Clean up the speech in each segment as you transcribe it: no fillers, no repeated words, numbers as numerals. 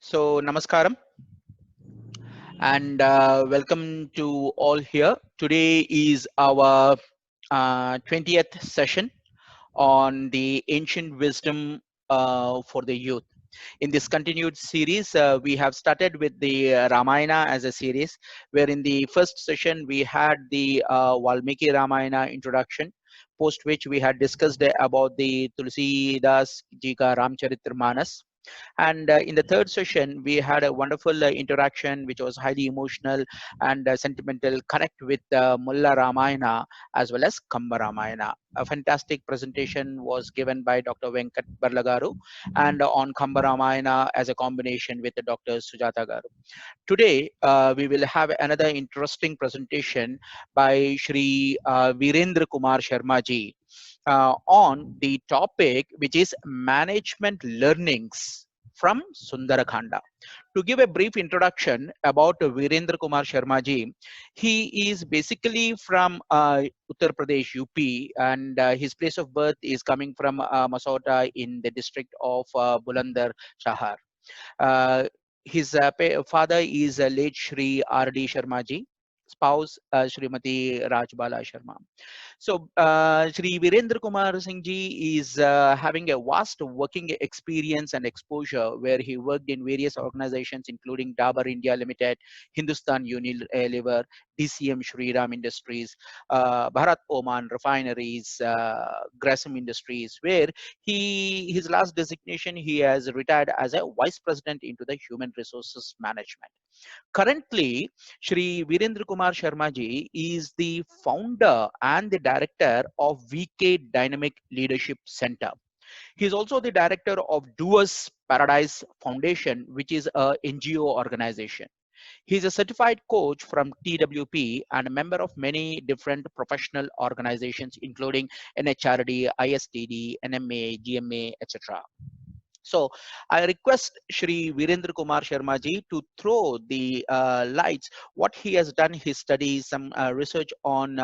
Namaskaram and welcome to all here. Today is our 20th session on the ancient wisdom for the youth. In this continued series, we have started with the Ramayana as a series, where in the first session we had the Valmiki Ramayana introduction, post which we had discussed about the Tulsidas Ji ka Ramcharitramanas. And in the third session, we had a wonderful interaction, which was highly emotional and sentimental connect with Mulla Ramayana as well as Kamba Ramayana. A fantastic presentation was given by Dr. Venkat Barlagaru and on Kamba Ramayana as a combination with Dr. Sujata Garu. Today, we will have another interesting presentation by Shri Virendra Kumar Sharma ji on the topic which is management learnings from Sundarakanda. To give a brief introduction about Virendra Kumar Sharma ji, he is basically from Uttar Pradesh, UP, and his place of birth is coming from Masota in the district of Bulandar Shahar. Uh, his father is late Shri R.D. Sharma ji, spouse Shrimati Rajbala Sharma. So, Shri Virendra Kumar Singh ji is having a vast working experience and exposure where he worked in various organizations including Dabur India Limited, Hindustan Unilever, DCM Shri Ram Industries, Bharat Oman Refineries, Grasim Industries, where his last designation he has retired as a vice president into the human resources management. Currently, Shri Virendra Kumar Sharma ji is the founder and the director of VK Dynamic Leadership Center. He is also the director of Doers Paradise Foundation, which is a NGO organization. He is a certified coach from TWP and a member of many different professional organizations, including NHRD, ISTD, NMA, GMA, etc. So I request Shri Virendra Kumar Sharma ji to throw the lights what he has done his studies, some research on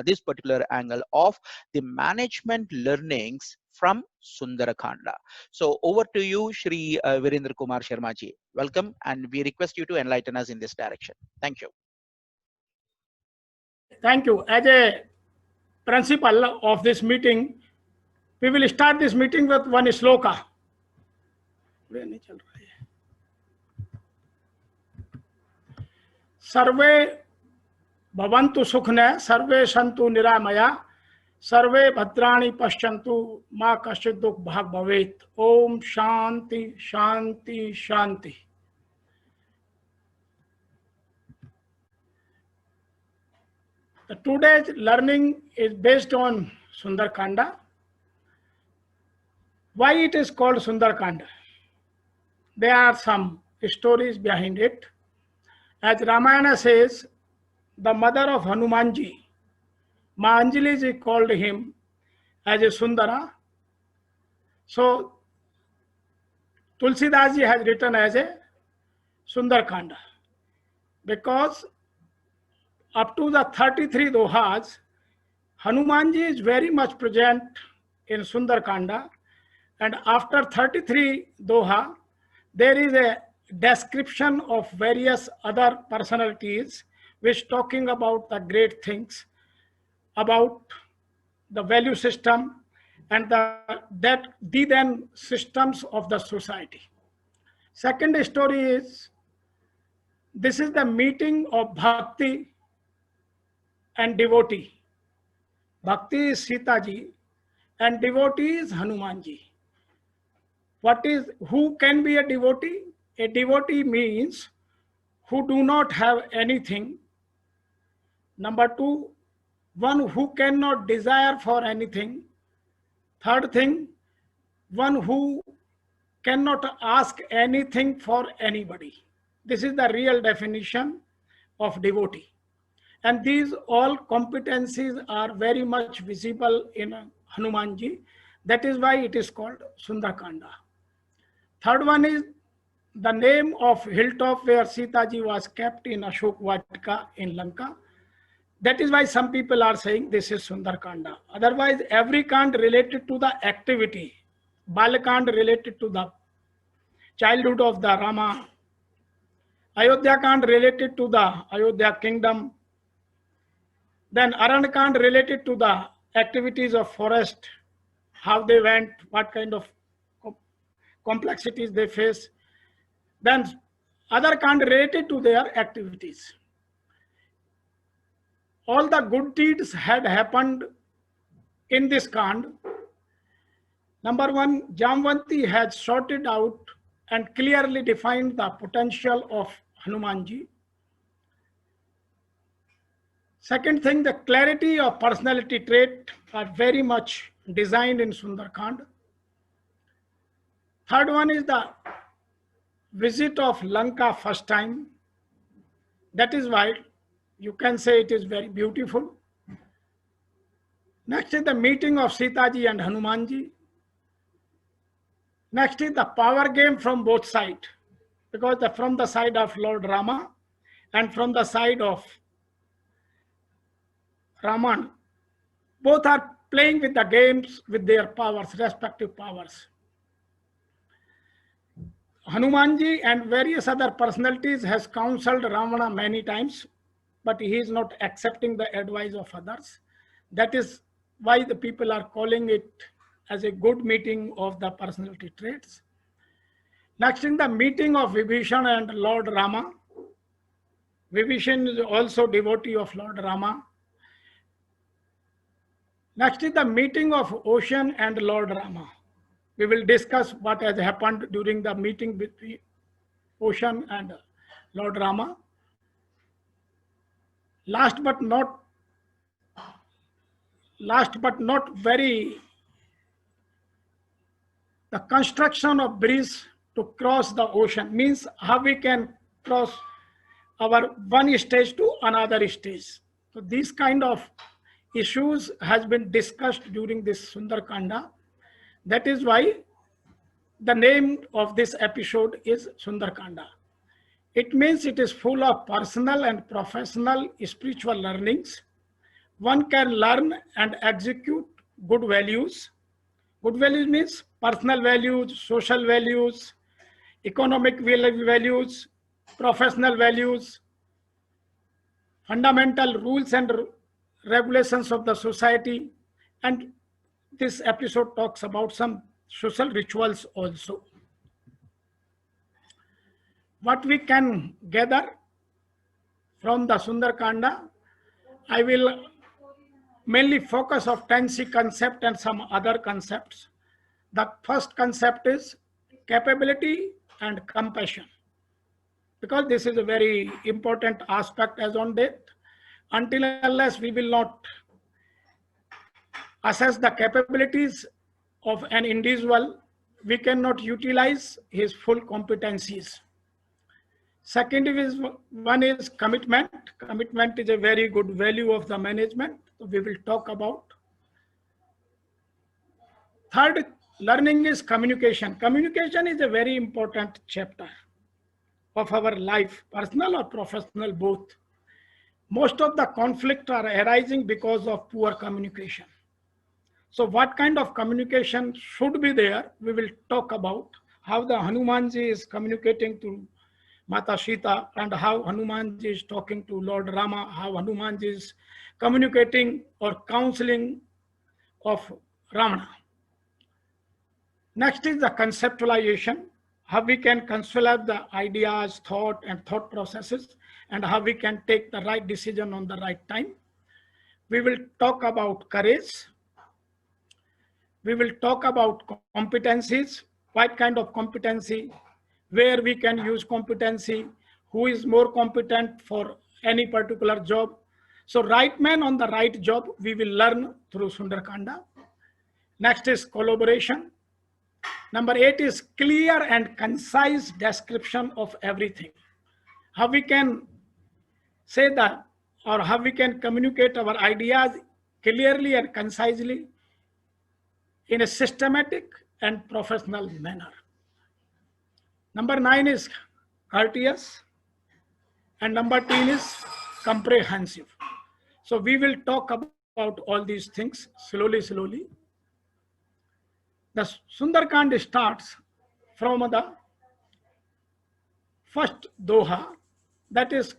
this particular angle of the management learnings from Sundarakanda. So over to you, Shri Virendra Kumar Sharma ji. Welcome, and we request you to enlighten us in this direction. Thank you. Thank you. As a principal of this meeting, we will start this meeting with one sloka. सर्वे भवन्तु सुखिनः सर्वे सन्तु निरामया सर्वे भद्राणि पश्यन्तु मा कश्चित् दुःख भाग् भवेत्. ओम शांति शांति शांति. The today's learning is based on Sundarkanda. Why it is called Sundarkanda? There are some stories behind it. As Ramayana says, the mother of Hanumanji, Ma Anjali called him as a Sundara. So Tulsidas ji has written as a Sundarkanda, because up to the 33 dohas, Hanumanji is very much present in Sundarkanda, and after 33 doha, there is a description of various other personalities which talking about the great things, about the value system and the then systems of the society. Second story is, this is the meeting of Bhakti and devotee. Bhakti is Sita ji and devotee is Hanuman ji. Who can be a devotee? A devotee means who do not have anything. Number two, one who cannot desire for anything. Third thing, one who cannot ask anything for anybody. This is the real definition of devotee. And these all competencies are very much visible in Hanumanji. That is why it is called Sundarkanda. Third one is the name of hilltop where Sita ji was kept in Ashok Vatika in Lanka. That is why some people are saying this is Sundarkanda. Otherwise, every kand related to the activity, Balakand related to the childhood of the Rama. Ayodhya Kand related to the Ayodhya kingdom. Then Aranyakand related to the activities of forest, how they went, what kind of complexities they face. Then other Kand related to their activities. All the good deeds had happened in this Kand. Number one, Jamvanti had sorted out and clearly defined the potential of Hanumanji. Second thing, the clarity of personality trait are very much designed in Sundarkand. Third one is the visit of Lanka first time. That is why you can say it is very beautiful. Next is the meeting of Sitaji and Hanumanji. Next is the power game from both sides, because from the side of Lord Rama and from the side of Raman, both are playing with the games with their powers, respective powers. Hanumanji and various other personalities has counseled Ravana many times, but he is not accepting the advice of others. That is why the people are calling it as a good meeting of the personality traits. Next, in the meeting of Vibhishan and Lord Rama. Vibhishan is also devotee of Lord Rama. Next is the meeting of Ocean and Lord Rama. We will discuss what has happened during the meeting between Ocean and Lord Rama. Last but not very, the construction of bridge to cross the ocean, means how we can cross our one stage to another stage. So these kind of issues has been discussed during this Sundarkanda. That is why the name of this episode is Sundarkanda. It means it is full of personal and professional spiritual learnings. One can learn and execute good values. Good values means personal values, social values, economic values, professional values, fundamental rules and regulations of the society. And this episode talks about some social rituals also. What we can gather from the Sundarkanda, I will mainly focus of 10C concept and some other concepts. The first concept is capability and compassion, because this is a very important aspect as on date. Until unless we will not assess the capabilities of an individual, we cannot utilize his full competencies. Second is, one is commitment. Commitment is a very good value of the management. We will talk about. Third, learning is communication. Communication is a very important chapter of our life, personal or professional, both. Most of the conflicts are arising because of poor communication. So what kind of communication should be there, we will talk about. How the Hanumanji is communicating to Mata Sita, and how Hanumanji is talking to Lord Rama, how Hanumanji is communicating or counseling of Ravana. Next is the conceptualization, how we can consolidate the ideas, thought and thought processes, and how we can take the right decision on the right time. We will talk about courage. We will talk about competencies, what kind of competency, where we can use competency, who is more competent for any particular job. So right man on the right job, we will learn through Sundarkanda. Next is collaboration. Number 8 is clear and concise description of everything. How we can say that, or how we can communicate our ideas clearly and concisely in a systematic and professional manner. Number 9 is courteous, and number 10 is comprehensive. So we will talk about all these things slowly. The Sundarkand starts from the first doha, that is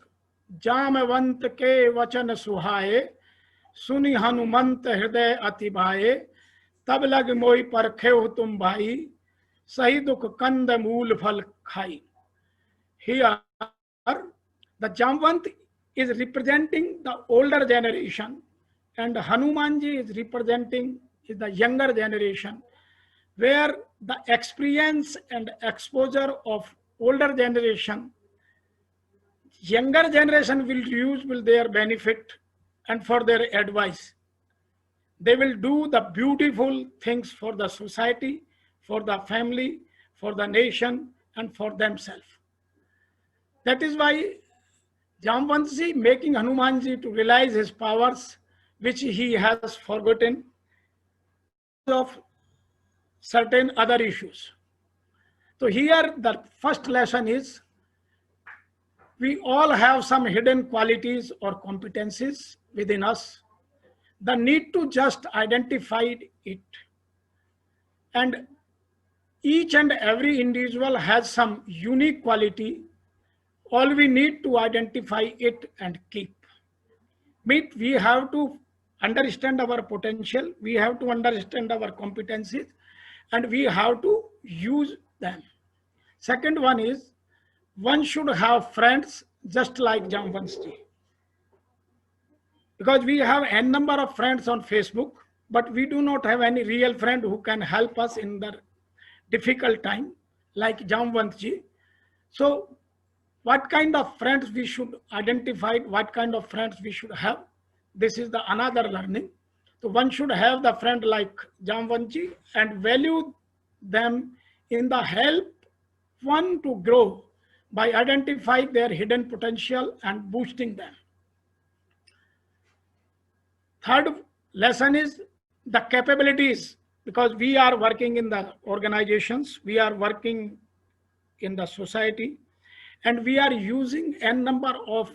Jamwant के वचन सुहाए, सुनि हनुमंत हृदय अति भाए, तब लग मोई परखे हो तुम भाई, सही दुख कंद मूल फल खाई. Here the Jamvant is representing the older generation and Hanumanji is representing the younger generation, where the experience and exposure of older generation, younger generation will their benefit and for their advice. They will do the beautiful things for the society, for the family, for the nation, and for themselves. That is why Jamvanji making Hanumanji to realize his powers, which he has forgotten of certain other issues. So here the first lesson is, we all have some hidden qualities or competencies within us. The need to just identify it. And each and every individual has some unique quality. All we need to identify it and keep. We have to understand our potential, we have to understand our competencies, and we have to use them. Second one is, one should have friends just like Jamvanji. Because we have n number of friends on Facebook, but we do not have any real friend who can help us in the difficult time like Jamvanji. So what kind of friends we should identify, what kind of friends we should have, this is the another learning. So one should have the friend like Jamvanji and value them in the help one to grow by identifying their hidden potential and boosting them. Third lesson is the capabilities, because we are working in the organizations, we are working in the society, and we are using n number of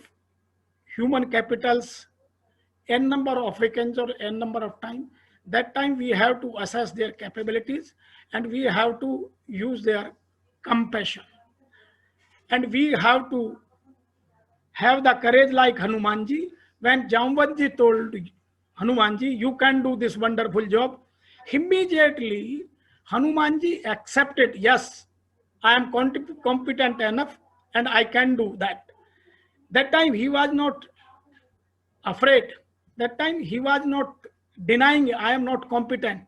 human capitals, n number of weekends or n number of time. That time we have to assess their capabilities and we have to use their compassion. And we have to have the courage like Hanumanji. When Jamvanji told Hanumanji, you can do this wonderful job, immediately Hanumanji accepted, yes, I am competent enough and I can do that. That time he was not afraid. That time he was not denying I am not competent.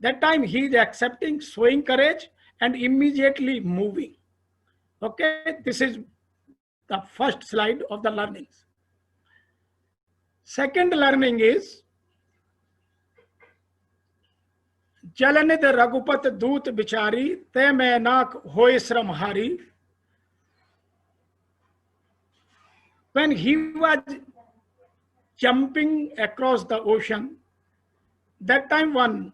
That time he is accepting, showing courage and immediately moving. Okay, this is the first slide of the learnings. Second learning is, Jalanid Raghupat Doot Bichari, Te Menak Hoy Sramhari. When he was jumping across the ocean, that time one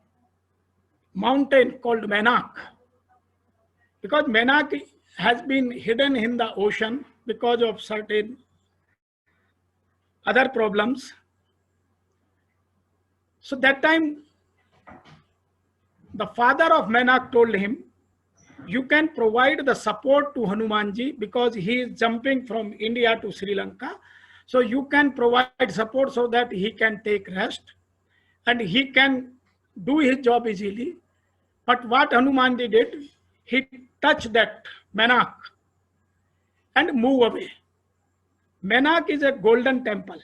mountain called Menak, because Menak has been hidden in the ocean because of certain other problems. So that time the father of Menak told him, you can provide the support to Hanumanji because he is jumping from India to Sri Lanka. So you can provide support so that he can take rest and he can do his job easily. But what Hanumanji did, he touched that Menak and move away. Menak is a golden temple.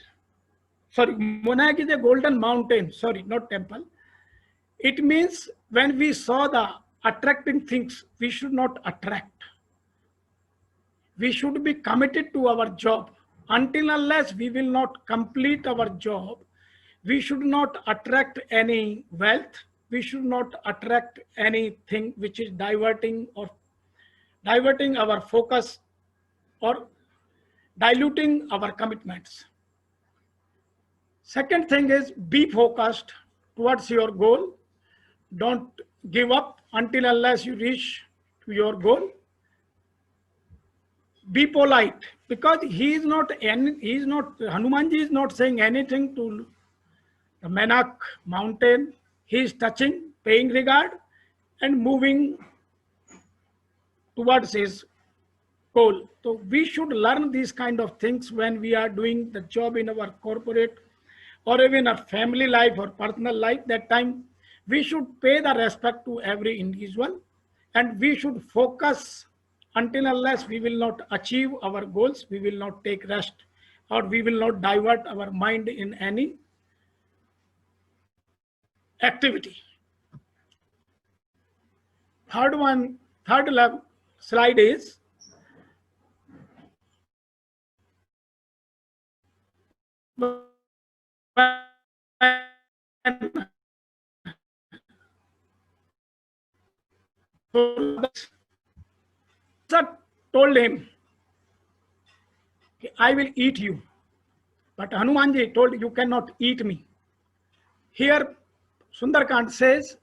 Sorry, Menak is a golden mountain. Sorry, not temple. It means when we saw the attracting things, we should not attract. We should be committed to our job. Until unless we will not complete our job, we should not attract any wealth. We should not attract anything which is diverting our focus or diluting our commitments. Second thing is, be focused towards your goal. Don't give up until unless you reach to your goal. Be polite, because Hanumanji is not saying anything to the Menak mountain. He is touching, paying regard and moving towards his goal. So we should learn these kind of things when we are doing the job in our corporate or even our family life or personal life. That time we should pay the respect to every individual, and we should focus. Until unless we will not achieve our goals, we will not take rest, or we will not divert our mind in any activity. Third slide is told him, I will eat you. But Hanumanji told, you cannot eat me. Here Sundarkand says,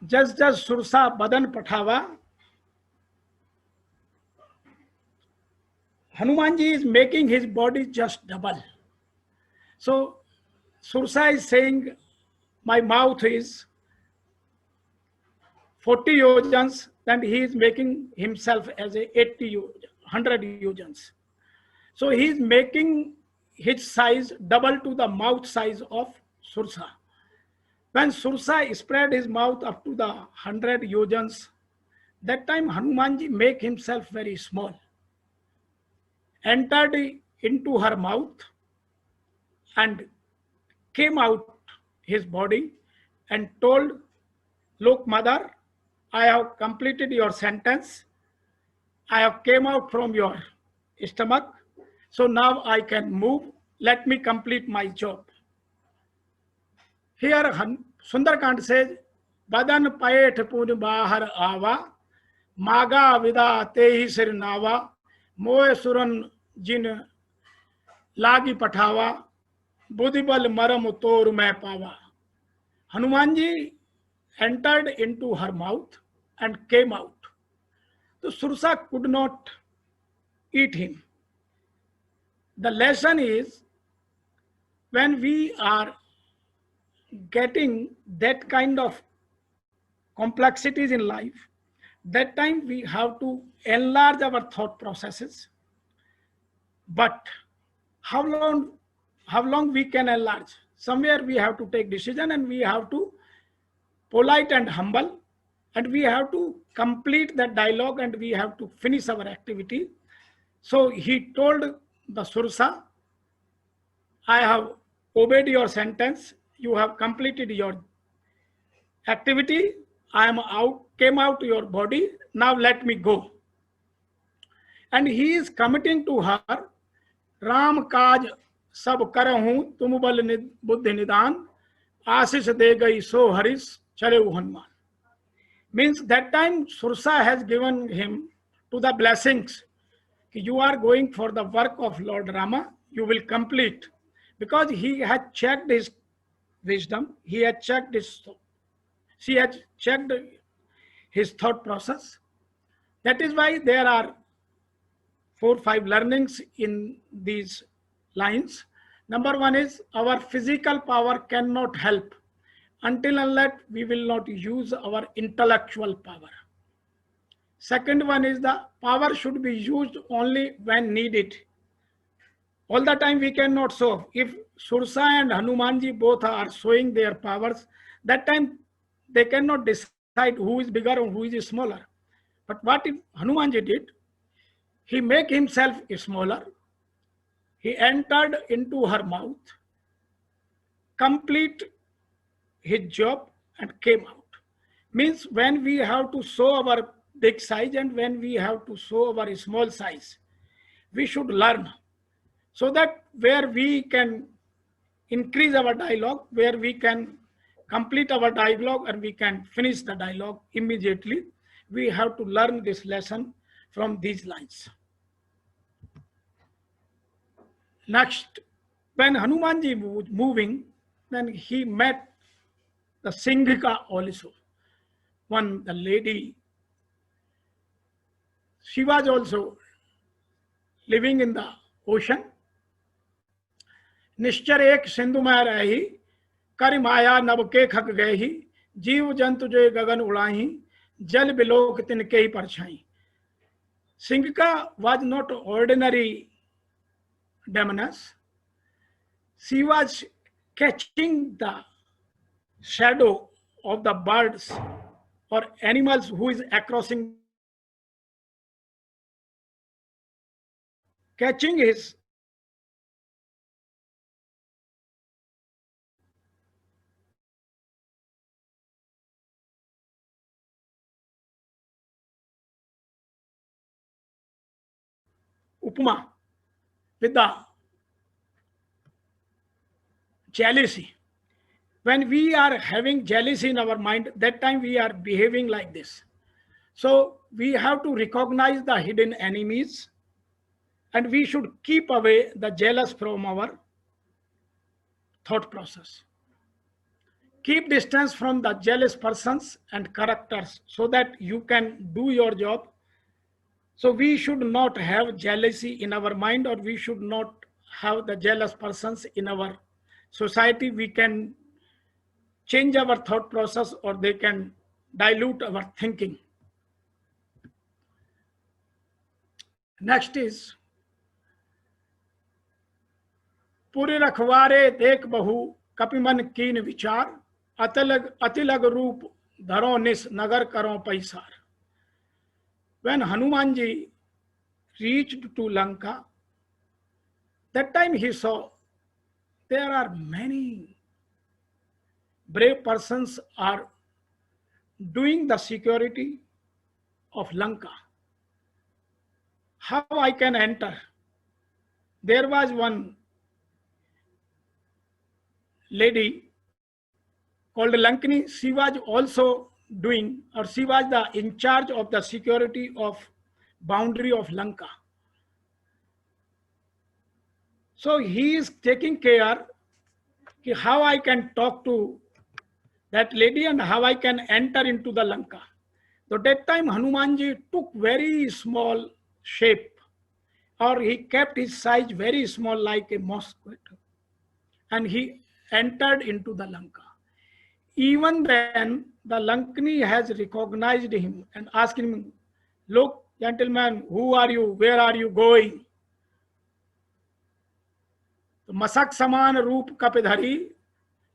just Sursa Badan Pathawa. Hanumanji is making his body just double. So Sursa is saying, my mouth is 40 yojans, and he is making himself as a 100 yojans. So he is making his size double to the mouth size of Sursa. When Sursa spread his mouth up to the 100 yojans, that time Hanumanji make himself very small, entered into her mouth and came out his body and told, look, mother, I have completed your sentence. I have came out from your stomach. So now I can move. Let me complete my job. Here Sundarkand says, Badan paet pun bahar ava, maga vida tehi sir nava, moe suran jin lagi pathawa, budibal maram tor mein pawa. Hanumanji entered into her mouth and came out. So Sursa could not eat him. The lesson is, when we are getting that kind of complexities in life, that time we have to enlarge our thought processes. But how long we can enlarge? Somewhere we have to take decision, and we have to polite and humble, and we have to complete that dialogue, and we have to finish our activity. So he told the Sursa, I have obeyed your sentence. You have completed your activity. I am out, came out to your body. Now let me go. And he is committing to her, Ram Kaj sab karahu tum bal buddhi nidan, Ashish de gai so haris chale Hanuman. Means that time Sursa has given him to the blessings. You are going for the work of Lord Rama, you will complete. Because he had checked his wisdom, he had checked she had checked his thought process. That is why there are 4 or 5 learnings in these lines. Number 1 is, our physical power cannot help until unless we will not use our intellectual power. Second one is, the power should be used only when needed. All the time we cannot show. If Sursa and Hanumanji both are showing their powers, that time they cannot decide who is bigger or who is smaller. But what if Hanumanji did? He make himself smaller. He entered into her mouth, complete his job, and came out. Means when we have to show our big size and when we have to show our small size, we should learn, so that where we can increase our dialogue, where we can complete our dialogue and we can finish the dialogue immediately, we have to learn this lesson from these lines. Next, when Hanumanji was moving, then he met the Singhika also. One, the lady, she was also living in the ocean. निश्चर एक सिंधु में रही, कर माया नभ के खक गही, जीव जंतु जो गगन उड़ाही, जल बिलोक तिनके ही परछाई. Singha was not ordinary demoness. She was catching the shadow of the birds or animals who is crossing the road. Catching his upma with the jealousy. When we are having jealousy in our mind, that time we are behaving like this. So we have to recognize the hidden enemies, and we should keep away the jealous from our thought process. Keep distance from the jealous persons and characters so that you can do your job. So we should not have jealousy in our mind, or we should not have the jealous persons in our society. We can change our thought process, or they can dilute our thinking. Next is पूरे रखवारे देख बहु कपिमन कीन विचार अतिलग रूप धरो निस नगर करो पैसार. When Hanumanji reached to Lanka, that time he saw there are many brave persons are doing the security of Lanka. How I can enter? There was one lady called Lankini. She was also doing, or she was the in charge of the security of boundary of Lanka. So he is taking care how I can talk to that lady and how I can enter into the Lanka. So that time Hanumanji took very small shape, or he kept his size very small like a mosquito, and he entered into the Lanka. Even then, the Lankini has recognized him and asked him, "Look, gentleman, who are you? Where are you going?" तो मसक समान रूप कपिधरी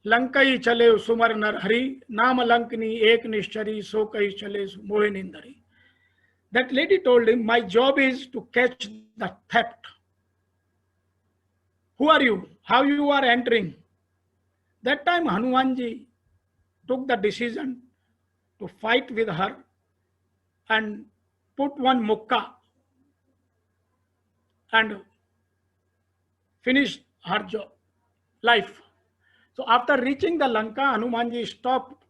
लंकई चले सुमर नरहरि नाम लंकनी एक निश्चरी सो कई चले मोहे निंदरी. That lady told him, "My job is to catch the theft. Who are you? How you are entering?" That time Hanumanji took the decision to fight with her and put one mukka and finish her job, life. So after reaching the Lanka, Hanumanji stopped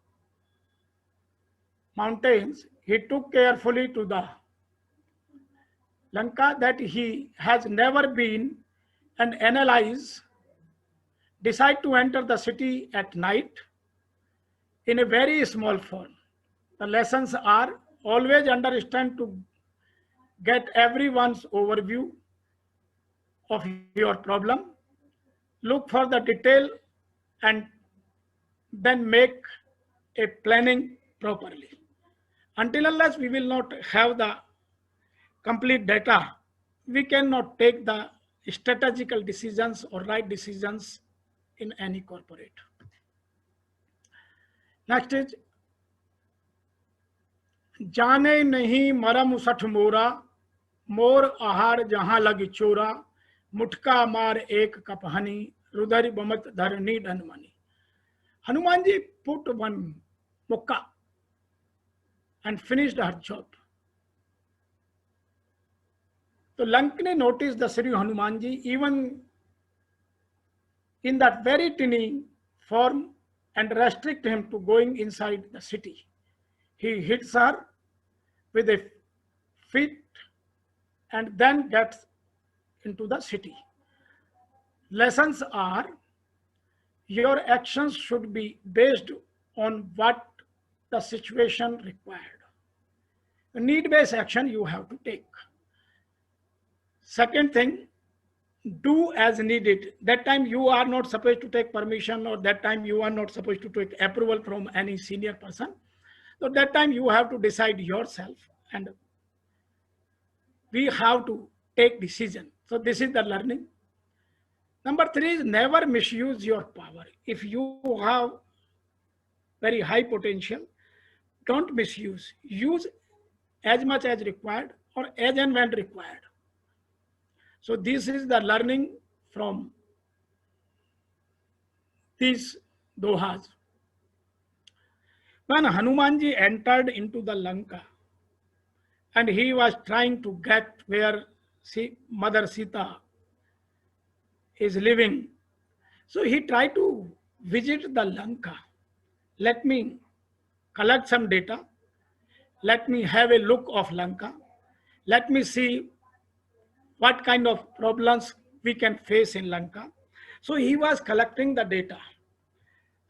mountains. He took carefully to the Lanka that he has never been and analyze, decide to enter the city at night in a very small form. The lessons are always understand to get everyone's overview of your problem, look for the detail, and then make a planning properly. Until unless we will not have the complete data, we cannot take the strategical decisions or right decisions in any corporate. Next is जाने नहीं मरम सठ मोरा मोर आहार जहां लग चोरा मुठका मार एक कपहनी रुदर बमत धरनी डनमनी. Hanumanji put one mukka and finished her job. So Lankini noticed the Sri Hanumanji even in that very tiny form and restrict him to going inside the city. He hits her with a feet and then gets into the city. Lessons are your actions should be based on what the situation required. Need-based action you have to take. Second thing, do as needed. That time you are not supposed to take permission, or that time you are not supposed to take approval from any senior person. So that time you have to decide yourself and we have to take decision. So this is the learning. Number 3 is never misuse your power. If you have very high potential, don't misuse. Use as much as required or as and when required. So this is the learning from these dohas. When Hanumanji entered into the Lanka and he was trying to get where Mother Sita is living, so he tried to visit the Lanka. Let me collect some data. Let me have a look of Lanka. Let me see what kind of problems we can face in Lanka. So he was collecting the data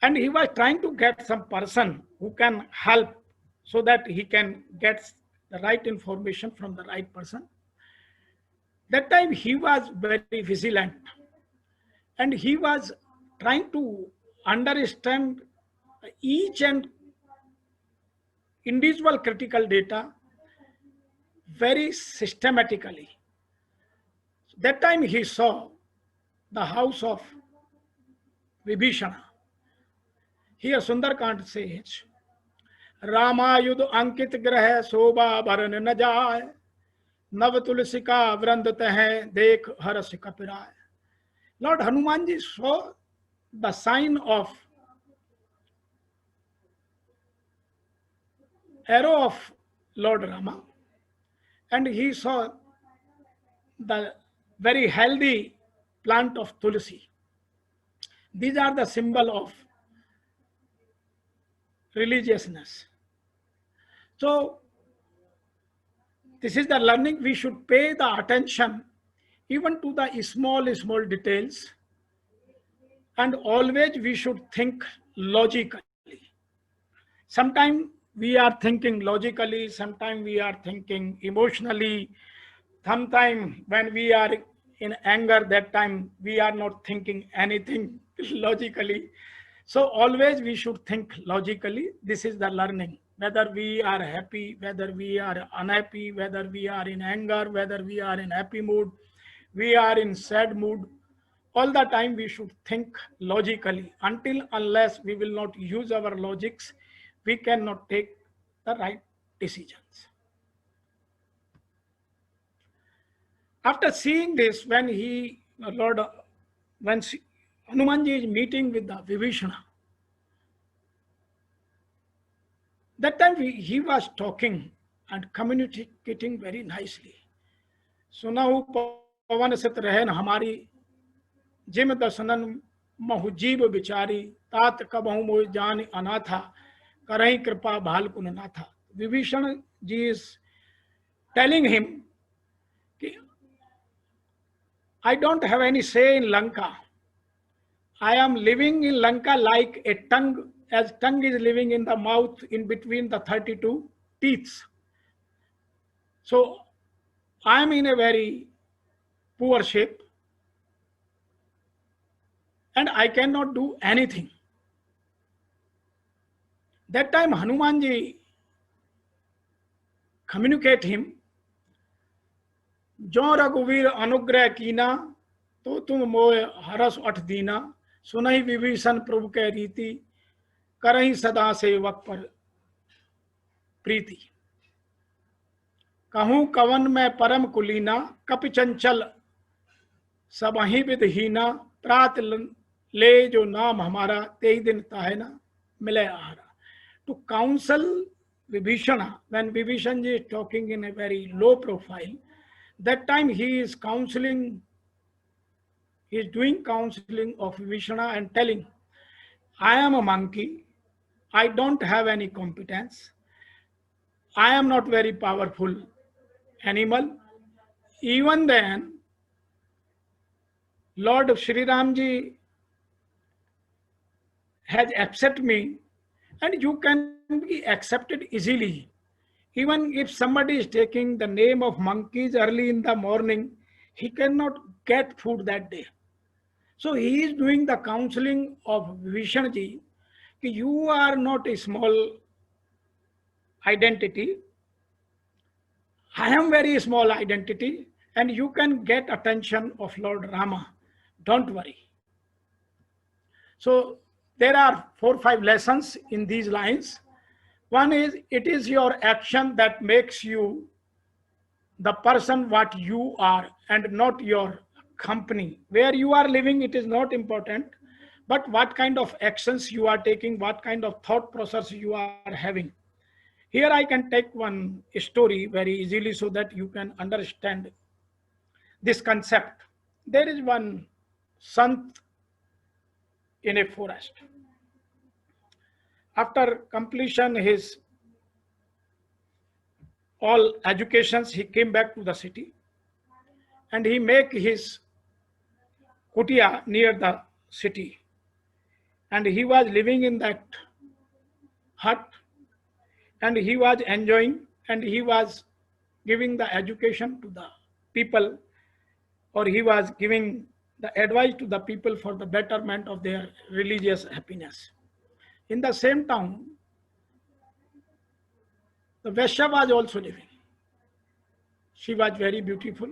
and he was trying to get some person who can help so that he can get the right information from the right person. That time he was very vigilant and he was trying to understand each and individual critical data very systematically. That time he saw the house of Vibhishana. Here Sundarkand says, रामायुध अंकित ग्रह शोभा भरन न जाय, नव तुलसिका वृंद तह देख हर्ष कपिराय. Lord Hanumanji saw the sign of arrow of Lord Rama and he saw the very healthy plant of Tulsi. These are the symbol of religiousness. So this is the learning. We should pay the attention even to the small details, and always we should think logically. Sometimes we are thinking logically, sometimes we are thinking emotionally, sometimes when we are in anger, that time we are not thinking anything logically. So always we should think logically. This is the learning. Whether we are happy, whether we are unhappy, whether we are in anger, whether we are in happy mood, we are in sad mood, all the time we should think logically. Unless we will not use our logics, we cannot take the right decisions. After seeing this, when Hanumanji is meeting with the Vibhishana, that time he was talking and communicating very nicely. सुनाऊ पवन सत रहन हमारी, gym दसनन महुजीब बिचारी, तात कबहु मोय जान अनाथा, करहि कृपा भालकुन नाथा. Vibhishan ji is telling him, I don't have any say in Lanka. I am living in Lanka like a tongue, as tongue is living in the mouth in between the 32 teeth. So I am in a very poor shape and I cannot do anything. That time Hanumanji communicate him, जो रघुवीर अनुग्रह कीना, तो तुम मोय हरस अठ दीना, सुनहि विभीषण प्रभु के रीति, करहि सदा सेवक पर प्रीति. कहूँ कवन में परम कुलीना, कपि चंचल सबहि विधहीना, प्रात ले जो नाम हमारा, तेई दिन ताहे न मिले आहारा. To counsel Vibhishana, when Vibhishan ji is talking in a very low profile, that time he is counseling, he is doing counseling of Vibhishana and telling, I am a monkey, I don't have any competence, I am not very powerful animal. Even then, Lord Shri Ram ji has accepted me and you can be accepted easily. Even if somebody is taking the name of monkeys early in the morning, he cannot get food that day. So he is doing the counseling of Vibhishan ji. You are not a small identity. I am very small identity and you can get attention of Lord Rama. Don't worry. So there are 4 or 5 lessons in these lines. One is, it is your action that makes you the person what you are and not your company. Where you are living, it is not important, but what kind of actions you are taking, what kind of thought process you are having. Here I can take one story very easily so that you can understand this concept. There is one Sant in a forest. After completion his all educations, he came back to the city and he make his kutia near the city. And he was living in that hut and he was enjoying and he was giving the education to the people, or he was giving the advice to the people for the betterment of their religious happiness. In the same town, the Vaishya was also living. She was very beautiful.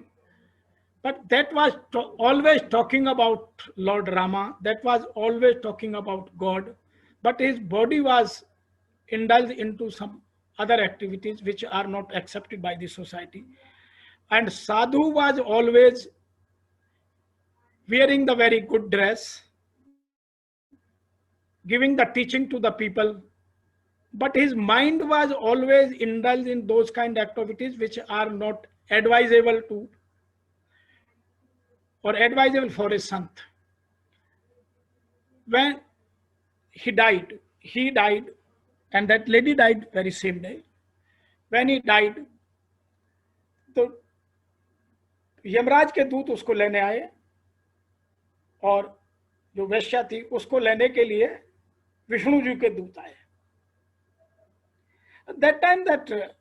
But that was always talking about Lord Rama, that was always talking about God, but his body was indulged into some other activities which are not accepted by the society. And Sadhu was always wearing the very good dress, giving the teaching to the people, but his mind was always indulged in those kind of activities which are not advisable to or advisable for a sant. When he died, and that lady died very same day. When he died, तो यमराज के दूत उसको लेने आए और जो वैश्या थी उसको लेने के लिए विष्णु जी के दूत आए. That time that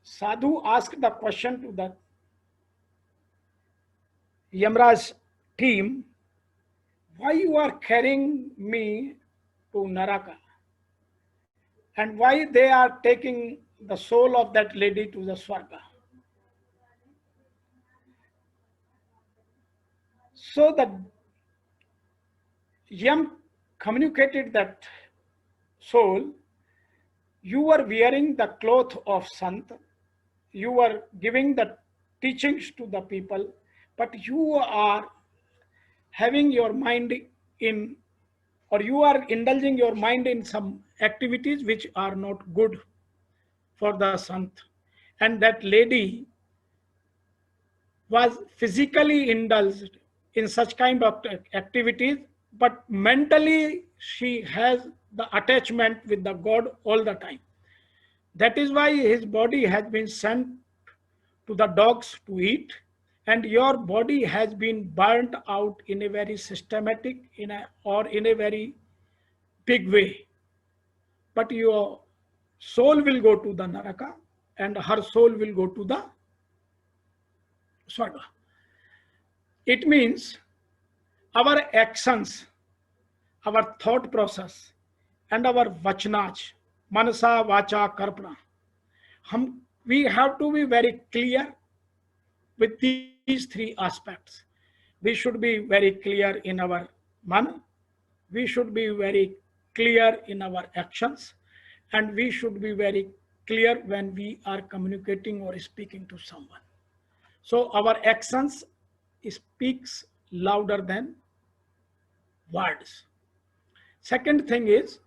Sadhu asked the question to the Yamraj team, why you are carrying me to Naraka and why they are taking the soul of that lady to the Swarga. So the Yam communicated that soul, you are wearing the cloth of Sant, you are giving the teachings to the people, but you are having your mind in, or you are indulging your mind in some activities which are not good for the Sant. And that lady was physically indulged in such kind of activities, but mentally she has the attachment with the God all the time. That is why his body has been sent to the dogs to eat, and your body has been burnt out in a very systematic or in a very big way. But your soul will go to the Naraka and her soul will go to the Swarga. It means our actions, our thought process and our vachanaj, manasa, vacha, karpana, we have to be very clear with these 3 aspects. We should be very clear in our mana, we should be very clear in our actions, and we should be very clear when we are communicating or speaking to someone. So our actions speaks louder than words. Second thing is,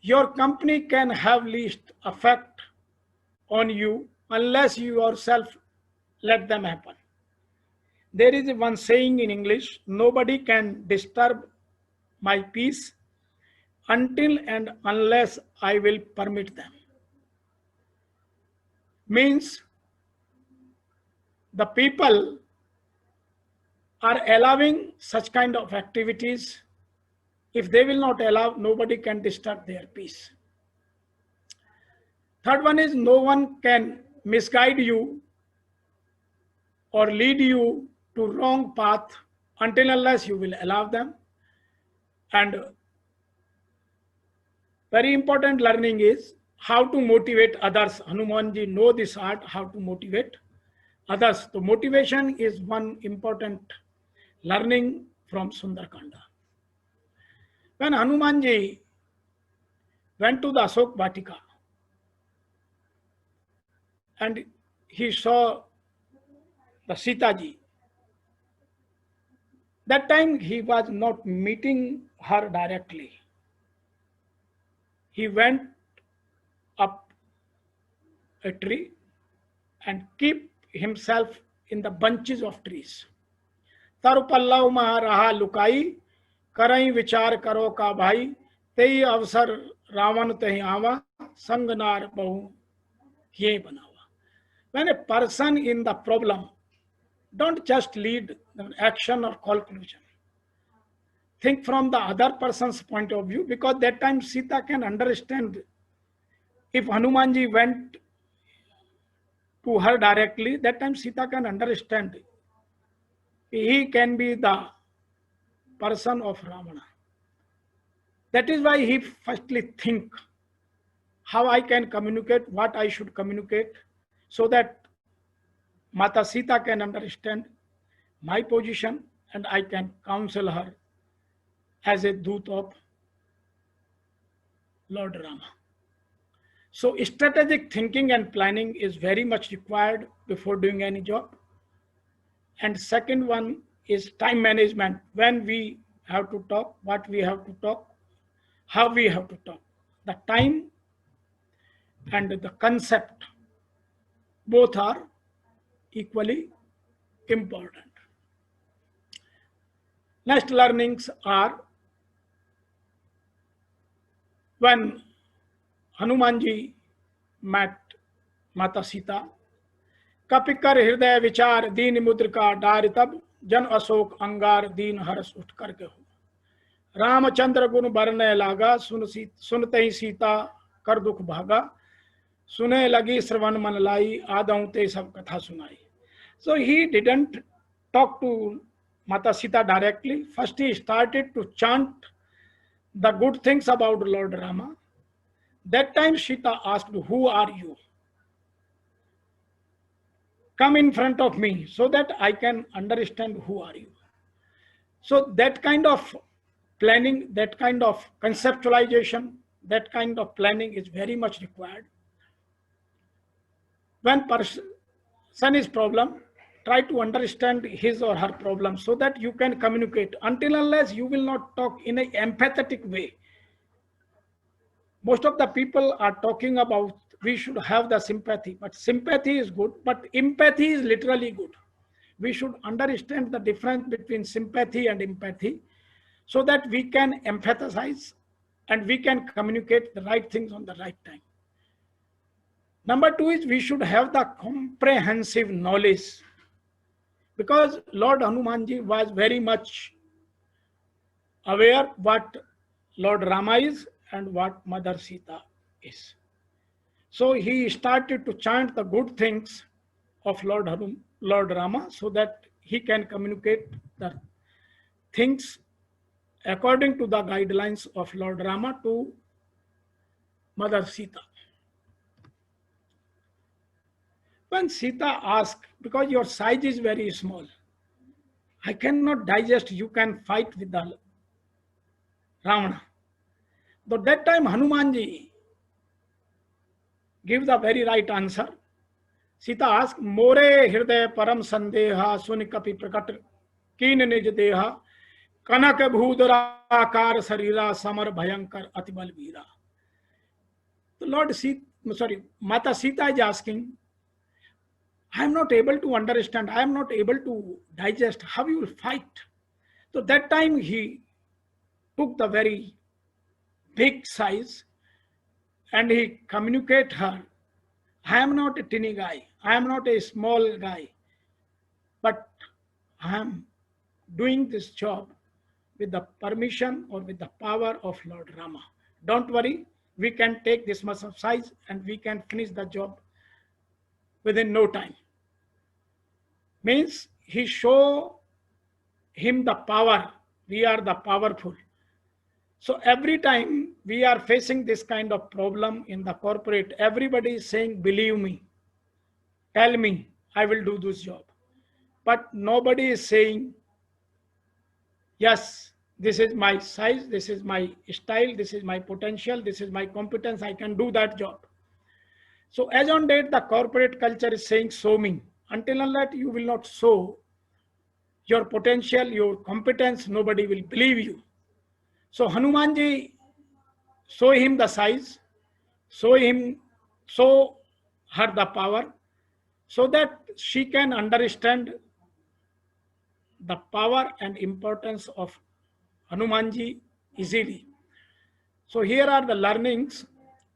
your company can have least effect on you unless you yourself let them happen. There is one saying in English, nobody can disturb my peace until and unless I will permit them. Means the people are allowing such kind of activities. If they will not allow, nobody can disturb their peace. Third one is, no one can misguide you or lead you to wrong path until unless you will allow them. And very important learning is, how to motivate others. Hanumanji know this art, how to motivate others. So motivation is one important learning from Sundarkanda. When Hanumanji went to the Asok Vatika and he saw the Sita ji, that time he was not meeting her directly. He went up a tree and keep himself in the bunches of trees. तरु पल्लव महा रहा लुकाई, करई विचार करो का भाई, तेई अवसर रावण तही आवा, संग नार बहु ये बनावा. When a person in the problem, don't just lead the action or conclusion. Think from the other person's point of view, because that time Sita can understand. If Hanumanji went to her directly, that time Sita can understand. He can be the person of Ravana. That is why he firstly think how I can communicate, what I should communicate, so that Mata Sita can understand my position and I can counsel her as a Dut of Lord Rama. So strategic thinking and planning is very much required before doing any job. And second one is time management. When we have to talk, what we have to talk, how we have to talk. The time and the concept, both are equally important. Next learnings are when Hanumanji met Mata Sita, कपिकर हृदय विचार दीन मुद्र का डार तब, जन अशोक अंगार दीन हर्ष उठ करके हो. रामचंद्र गुण बरने लागा, सुनते ही सीता कर दुख भागा, सुने लगी श्रवण मन लाई, आदौ ते सब कथा सुनाई. So he didn't talk to Mata Sita directly. First he started to chant the good things about Lord Rama. That time Sita asked, who are you? Come in front of me so that I can understand who are you. So that kind of planning, that kind of conceptualization, that kind of planning is very much required. When person is problem, try to understand his or her problem so that you can communicate. Until unless you will not talk in an empathetic way. Most of the people are talking about we should have the sympathy, but sympathy is good, but empathy is literally good. We should understand the difference between sympathy and empathy so that we can empathize and we can communicate the right things on the right time. Number two is we should have the comprehensive knowledge, because Lord Hanumanji was very much aware what Lord Rama is and what Mother Sita is. So he started to chant the good things of Lord Rama so that he can communicate the things according to the guidelines of Lord Rama to Mother Sita. When Sita asked, because your size is very small, I cannot digest, you can fight with the Ravana. But that time Hanumanji gave the very right answer. Sita asked, More hriday param sandeha sun kapi prakat kin nij deha kanak bhudra akar sarira samar bhayankar atibal veera. The Mata Sita is asking, I am not able to understand, I am not able to digest how you will fight. So that time he took the very big size and he communicate her, I am not a tiny guy, I am not a small guy, but I am doing this job with the permission or with the power of Lord Rama. Don't worry, we can take this much of size and we can finish the job within no time. Means he show him the power, we are the powerful. So every time we are facing this kind of problem in the corporate, everybody is saying, believe me, tell me, I will do this job. But nobody is saying, yes, this is my size, this is my style, this is my potential, this is my competence, I can do that job. So as on date, the corporate culture is saying, show me. Until unless you will not show your potential, your competence, nobody will believe you. So Hanumanji show him the size, show her the power, so that she can understand the power and importance of Hanumanji easily. So here are the learnings.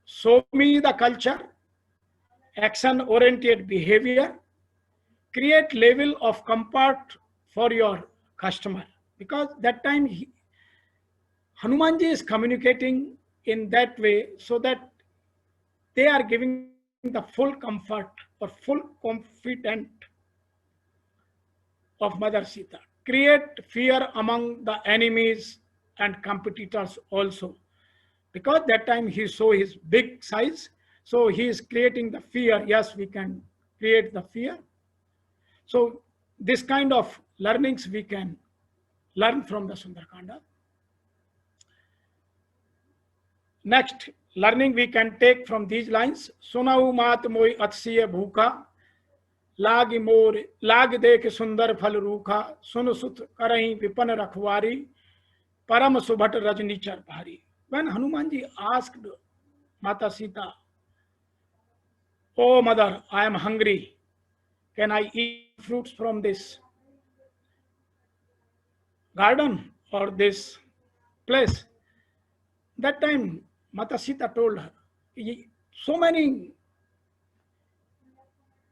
Show me the culture, action-oriented behavior, create level of comfort for your customer. Because that time Hanumanji is communicating in that way so that they are giving the full comfort or full confidence of Mother Sita. Create fear among the enemies and competitors also. Because that time he saw his big size, so he is creating the fear. Yes, we can create the fear. So this kind of learnings we can learn from the Sundarkanda. Next learning we can take from these lines. Sunau mat moi atsiya bhuka, लाग देख सुंदर फल रूखा, सुन सुत करही weapon रखवारी, param subhat rajnichar bhari. When Hanumanji asked Mata Sita, oh mother, I am hungry, can I eat fruits from this garden or this place? That time Mata Sita told her, so many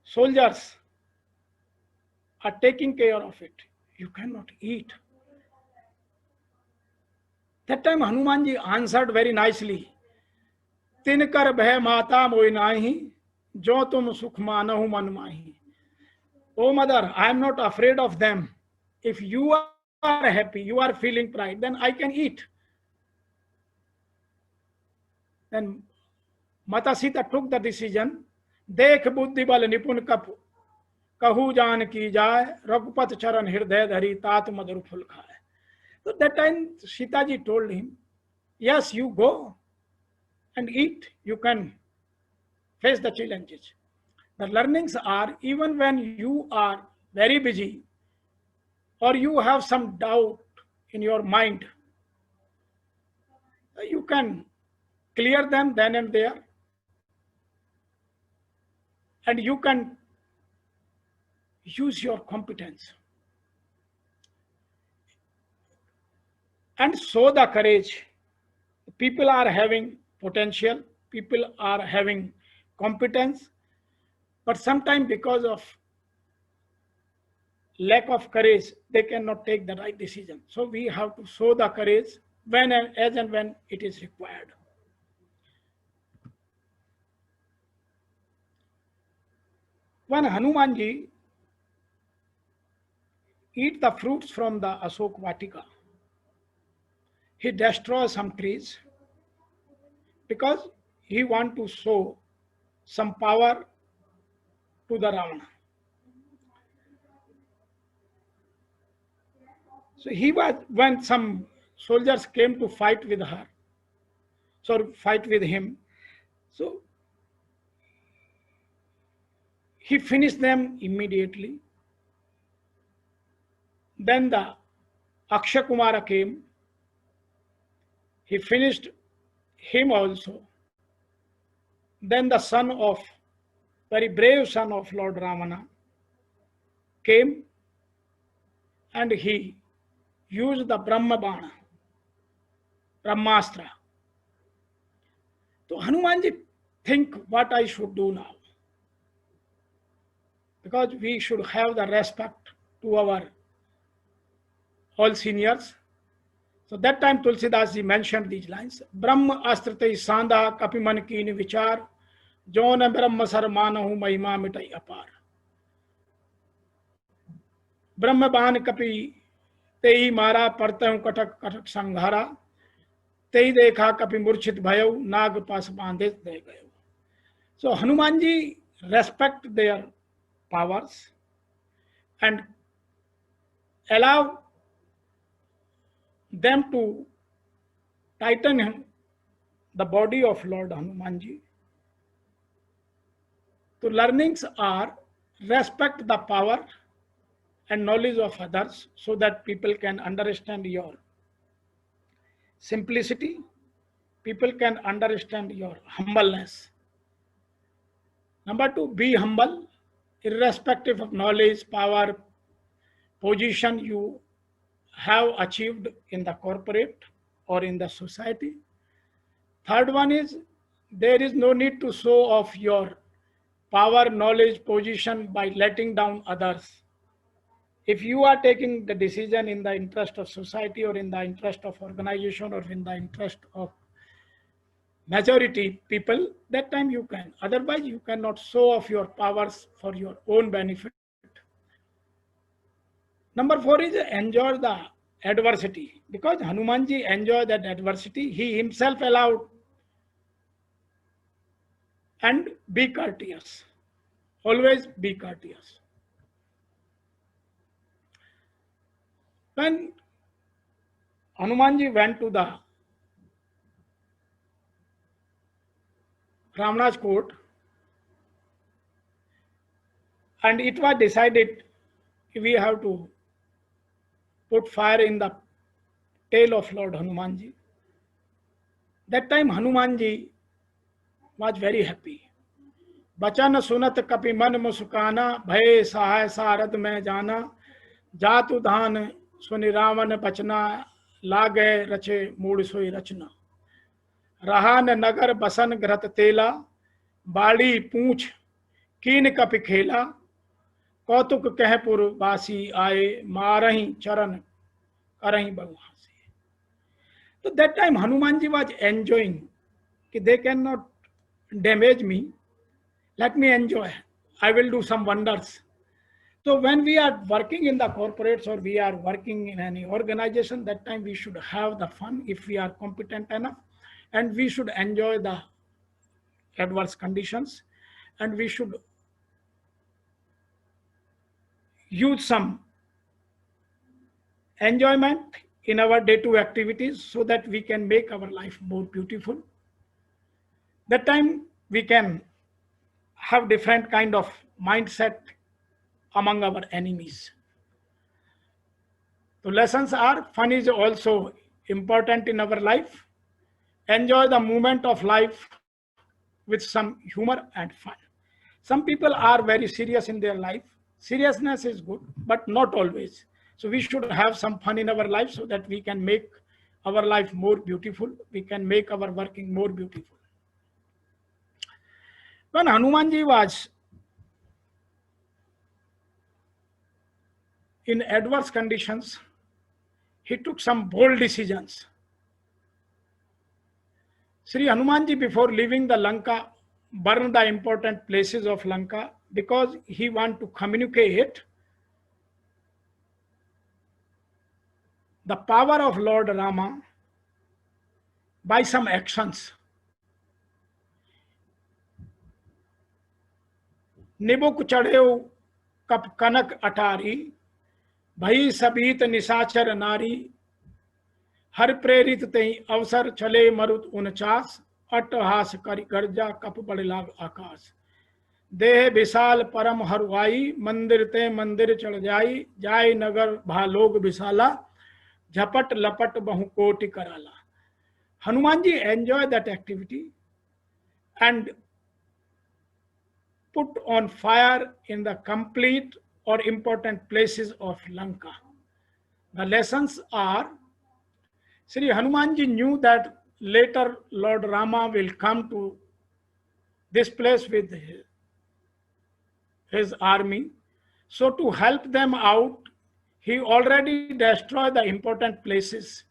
soldiers are taking care of it, you cannot eat. That time Hanumanji answered very nicely, Tinkar bhai mata moi nahi, jo tum sukh manahu man mahi. Oh mother, I am not afraid of them. If you are happy, you are feeling pride, then I can eat. Then Mata Sita took the decision, Dekh buddhi bal nipun kap, kahu jaan ki jaye, Raghupat charan hirday dhari, tat madhur phul khaye. So that time Sitaji told him, yes, you go and eat, you can face the challenges. The learnings are, even when you are very busy or you have some doubt in your mind, you can clear them then and there, and you can use your competence and show the courage. People are having potential, people are having competence, but sometimes because of lack of courage, they cannot take the right decision. So we have to show the courage when and as and when it is required. When Hanumanji eat the fruits from the Asok Vatika, he destroys some trees because he want to show some power to the Ravana. So when some soldiers came to fight with him, so he finished them immediately. Then the Akshay Kumara came, he finished him also. Then the very brave son of Lord Ravana came and he used the Brahmastra. So Hanumanji think what I should do now, because we should have the respect to our all seniors. So that time Tulsidas ji mentioned these lines. Brahma astrate sanda kapiman keen vichar, jona brahma sarmanahu mahima mitai apar. Brahma ban kapi तेई मारा परतहु कटक कटक संघारा, तेई देखा कपि मूर्छित भयो, नाग पास बांधे दे गयो. So Hanumanji respect their powers and allow them to tighten the body of Lord Hanumanji. So learnings are respect the power and knowledge of others so that people can understand your simplicity, people can understand your humbleness. Number two, be humble, irrespective of knowledge, power, position you have achieved in the corporate or in the society. Third one is, there is no need to show off your power, knowledge, position by letting down others. If you are taking the decision in the interest of society or in the interest of organization or in the interest of majority people, that time you can. Otherwise, you cannot show off your powers for your own benefit. Number four is enjoy the adversity. Because Hanumanji enjoyed that adversity, he himself allowed and be courteous. Always be courteous. When Hanumanji went to the Ravana's court, and it was decided we have to put fire in the tail of Lord Hanumanji. That time Hanumanji was very happy. बचन सुनत कपि मन मुस्काना, भय सहाय सारद में जाना, जातु धान सुनि रावण बचना, लागे रचे मूड सोई रचना. रहा न नगर बसन घृत तेला, बाड़ी पूछ कीन कपि खेला, कौतुक कहपुर वासी आए, मारही चरण करही बहुहासी. So that time Hanumanji was enjoying, they cannot damage me, let me enjoy, I will do some wonders. So when we are working in the corporates or we are working in any organization, that time we should have the fun if we are competent enough, and we should enjoy the adverse conditions, and we should use some enjoyment in our day-to-day activities so that we can make our life more beautiful. That time we can have different kind of mindset among our enemies. The lessons are, fun is also important in our life. Enjoy the moment of life with some humor and fun. Some people are very serious in their life. Seriousness is good, but not always. So we should have some fun in our life so that we can make our life more beautiful. We can make our working more beautiful. When Hanumanji was in adverse conditions, he took some bold decisions. Sri Hanumanji, before leaving the Lanka, burned the important places of Lanka because he wanted to communicate the power of Lord Rama by some actions. निबुक चढ़ेउ कप कनक अटारी, भई सबीत निशाचर नारी, हर प्रेरित तेई अवसर चले मरुत 49, अट्टहास करि गर्जा कप बड़ लाग आकाश. देह विशाल परम हरुआई, मंदिर ते मंदिर चढ़ जाई, जाय नगर भालोग विशाला, झपट लपट बहु कोटि कराला. Hanumanji enjoyed that activity and put on fire in the complete or important places of Lanka. The lessons are, Sri Hanumanji knew that later Lord Rama will come to this place with his army. So to help them out, he already destroyed the important places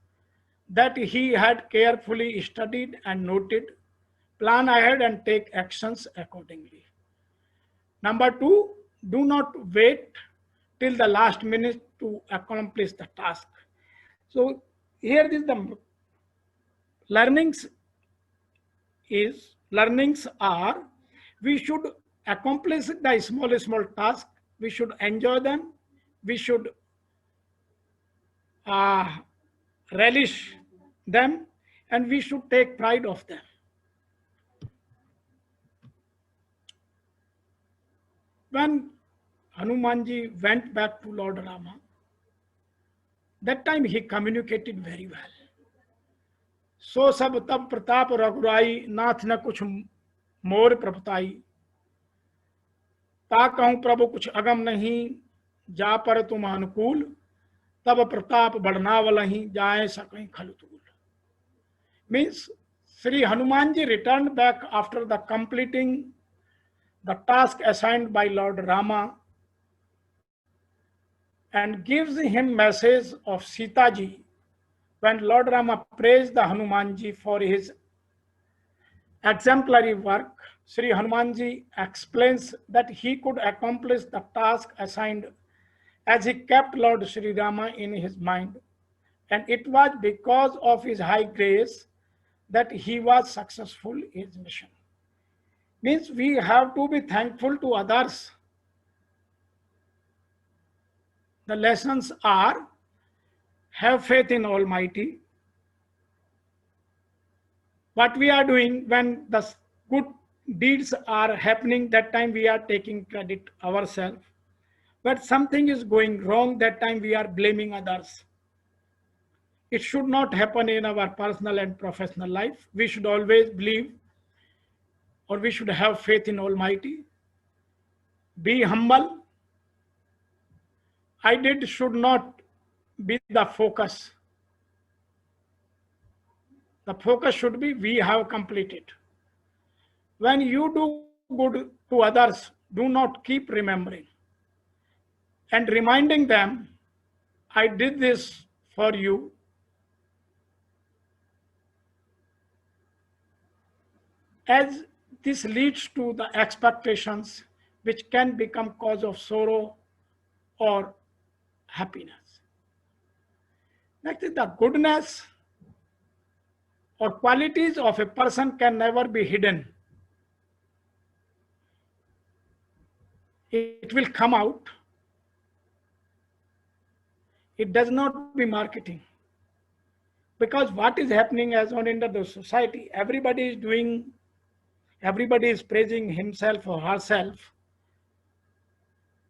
that he had carefully studied and noted, plan ahead and take actions accordingly. Number two, do not wait till the last minute to accomplish the task. So here is the learnings are, we should accomplish the small task, we should enjoy them, we should relish them, and we should take pride of them. When Hanumanji went back to Lord Rama, that time he communicated very well. सो सब तब प्रताप रघुराई, नाथ न कुछ मोर प्रभुताई। ता कहूं प्रभु कुछ अगम नहीं, जा पर तुम अनुकूल, तब प्रताप बढ़ना वलहीं, जाए सकें खलतूल। Means Sri Hanumanji returned back after the completing the task assigned by Lord Rama and gives him message of Sita ji. When Lord Rama praised the Hanumanji for his exemplary work, Sri Hanumanji explains that he could accomplish the task assigned as he kept Lord Sri Rama in his mind, and it was because of his high grace that he was successful in his mission. Means we have to be thankful to others. The lessons are: have faith in Almighty. What we are doing when the good deeds are happening, that time we are taking credit ourselves. But something is going wrong, that time we are blaming others. It should not happen in our personal and professional life. We should always believe, or we should have faith in Almighty. Be humble. I did should not be the focus. The focus should be we have completed. When you do good to others, do not keep remembering and reminding them, I did this for you. As this leads to the expectations which can become cause of sorrow or happiness. Next is the goodness or qualities of a person can never be hidden. It will come out. It does not be marketing. Because what is happening as on in the society, everybody is praising himself or herself.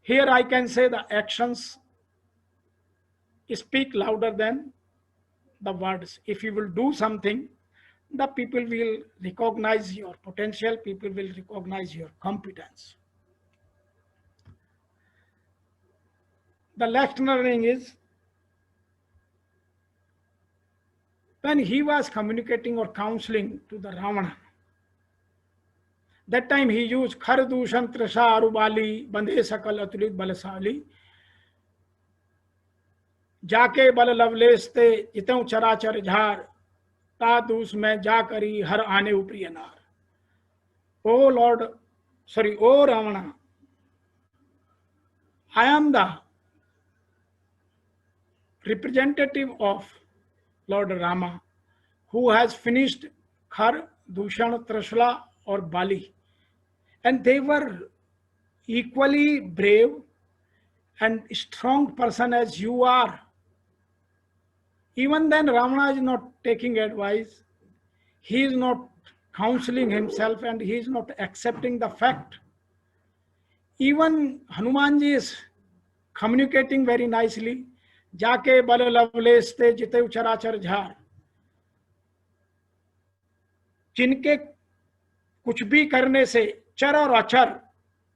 Here I can say the actions speak louder than the words. If you will do something, the people will recognize your potential, people will recognize your competence. The next learning is, when he was communicating or counseling to the Ravana, that time he used Khar Dushan Trisha Arubali Bandhe Sakal Atulit Balasali जाके बल लवलेस्ते जितों चराचर झार ता दूस में जा करी हर आने ऊपरी अनार. O Ravana, I am the representative of Lord Rama who has finished Khar, Dushan, Trishla or Bali, and they were equally brave and strong person as you are. Even then Ravana is not taking advice, he is not counseling himself, and he is not accepting the fact. Even Hanumanji is communicating very nicely. जाके बल लवलेस्ते जिते चराचर झार, जिनके कुछ भी करने से चर और अचर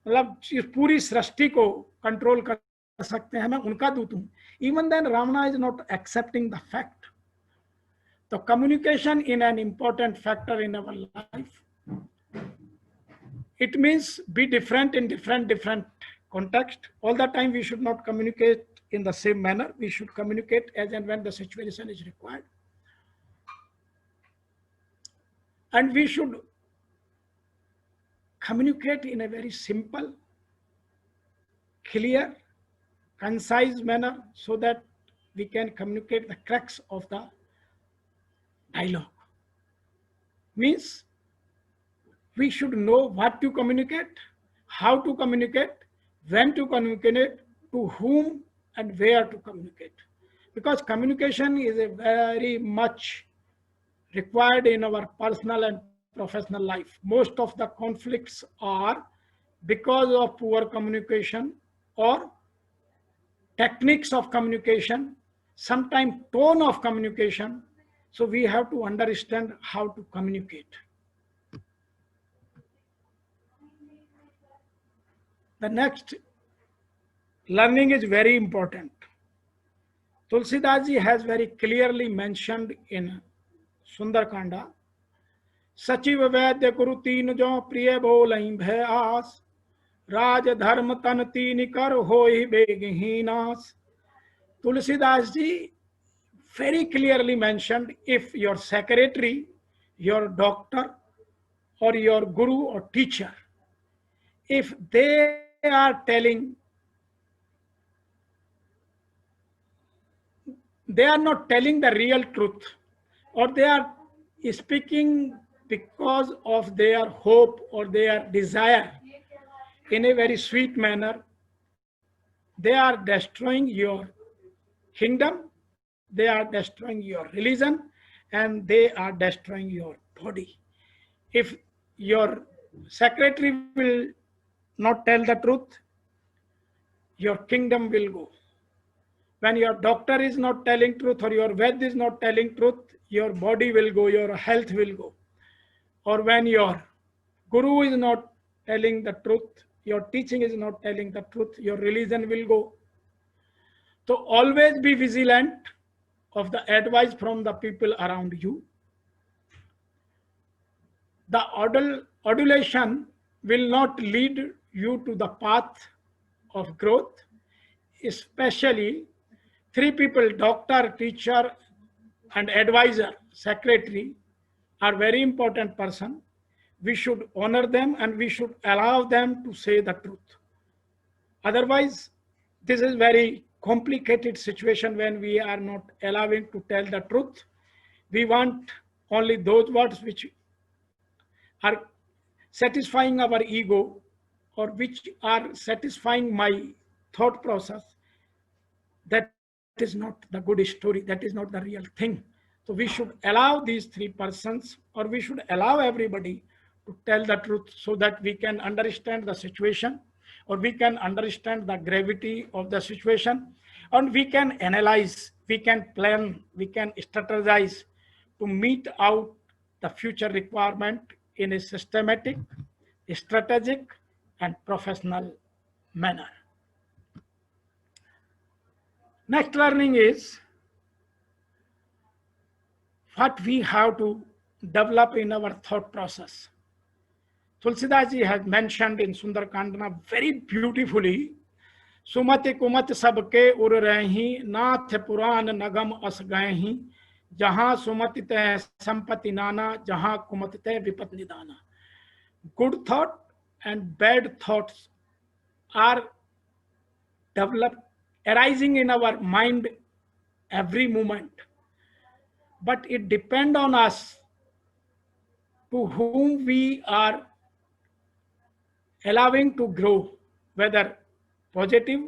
मतलब इस पूरी सृष्टि को कंट्रोल कर सकते हैं, मैं उनका दूत हूं. Even then Ravana is not accepting the fact. So communication is an important factor in our life. It means be different in different context. All the time we should not communicate in the same manner. We should communicate as and when the situation is required. And we should communicate in a very simple, clear, concise manner so that we can communicate the crux of the dialogue. Means we should know what to communicate, how to communicate, when to communicate, to whom and where to communicate. Because communication is a very much required in our personal and professional life. Most of the conflicts are because of poor communication or techniques of communication, sometimes tone of communication. So we have to understand how to communicate. The next learning is very important. Tulsidas ji has very clearly mentioned in Sundarkanda, सचिव वैद्य गुरु तीन जो प्रिय बोलई भय आस, राज धर्म तन तीन कर होई बेगहीनास. Tulsidas ji very clearly mentioned, if your secretary, your doctor, or your guru or teacher, if they are not telling the real truth, or they are speaking because of their hope or their desire in a very sweet manner, they are destroying your kingdom, they are destroying your religion, and they are destroying your body. If your secretary will not tell the truth, your kingdom will go. When your doctor is not telling truth or your Ved is not telling truth, your body will go, your health will go. Or when your guru is not telling the truth, your teaching is not telling the truth, your religion will go. So always be vigilant of the advice from the people around you. The adulation will not lead you to the path of growth, especially three people, doctor, teacher, and advisor, secretary, are very important person. We should honor them and we should allow them to say the truth. Otherwise, this is very complicated situation when we are not allowing to tell the truth. We want only those words which are satisfying our ego or which are satisfying my thought process. That is not the good story, that is not the real thing. So we should allow these three persons, or we should allow everybody to tell the truth, so that we can understand the situation, or we can understand the gravity of the situation, and we can analyze, we can plan, we can strategize to meet out the future requirement in a systematic, strategic, and professional manner. Next learning is what we have to develop in our thought process. Tulsidas ji has mentioned in Sundarkanda very beautifully, सुमति कुमत सबके उड़ रही, नाथ पुराण नगम अस गए, जहां सुमति तय संपत्ति नाना, जहां कुमत तय विपत निदाना. Good thought and bad thoughts are developed, arising in our mind every moment. But it depends on us to whom we are allowing to grow, whether positive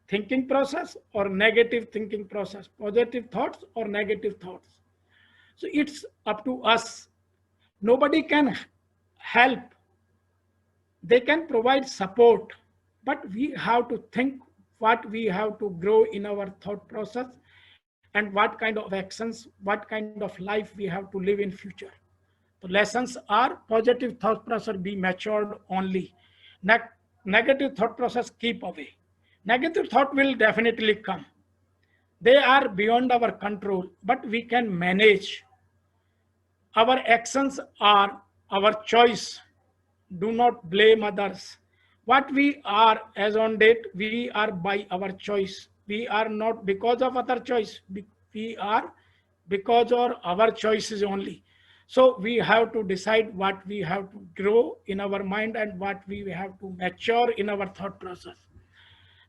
thinking process or negative thinking process, positive thoughts or negative thoughts. So it's up to us. Nobody can help. They can provide support, but we have to think what we have to grow in our thought process and what kind of actions, what kind of life we have to live in future. The lessons are positive thought process be matured only. Negative thought process keep away. Negative thought will definitely come. They are beyond our control, but we can manage. Our actions are our choice. Do not blame others. What we are as on date, we are by our choice. We are not because of other choice. We are because of our choices only. So we have to decide what we have to grow in our mind and what we have to mature in our thought process.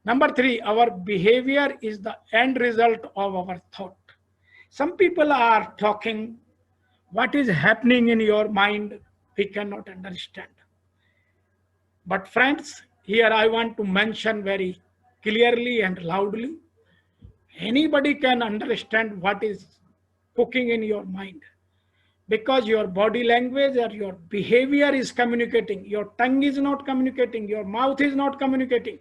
Number 3, our behavior is the end result of our thought. Some people are talking What is happening in your mind, we cannot understand. But friends, here I want to mention very clearly and loudly, anybody can understand what is cooking in your mind, because your body language or your behavior is communicating. Your tongue is not communicating, your mouth is not communicating,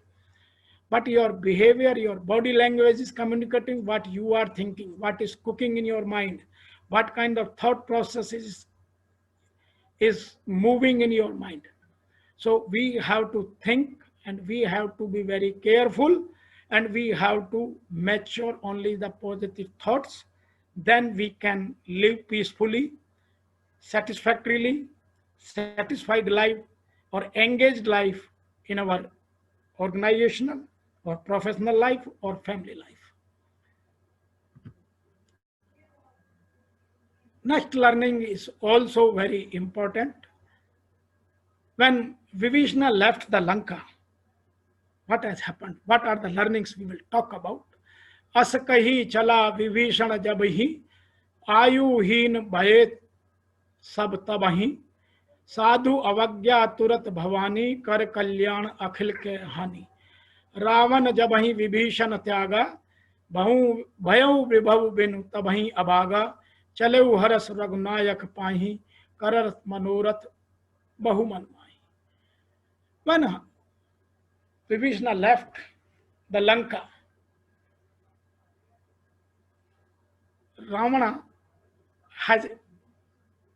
but your behavior, your body language is communicating what you are thinking, what is cooking in your mind, what kind of thought process is moving in your mind. So we have to think, and we have to be very careful, and we have to mature only the positive thoughts. Then we can live peacefully, satisfactorily, satisfied life, or engaged life in our organizational or professional life or family life. Next, learning is also very important. When Vibhishana left the Lanka, what has happened? What are the learnings we will talk about? अस कही चला विभीषण जब ही आयुहीन भये सब तबहि साधु अवज्ञा तुरत भवानी कर कल्याण अखिल के हानि रावण जब ही विभीषण त्यागा बहु भयउ विभव बिनु तबहि अभागा चले हरस रघुनायक पाही कर मनोरथ बहु मन माही. When Vibhishana left the Lanka, Ravana has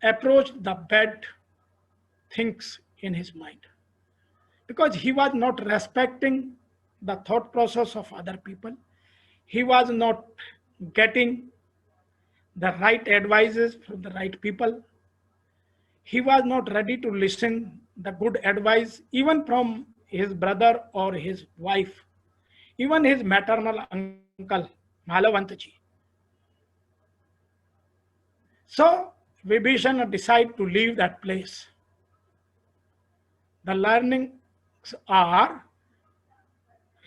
approached the bad things in his mind, because he was not respecting the thought process of other people. He was not getting the right advices from the right people. He was not ready to listen the good advice even from his brother or his wife, even his maternal uncle Malavantaji. So Vibhishana decided to leave that place. The learnings are: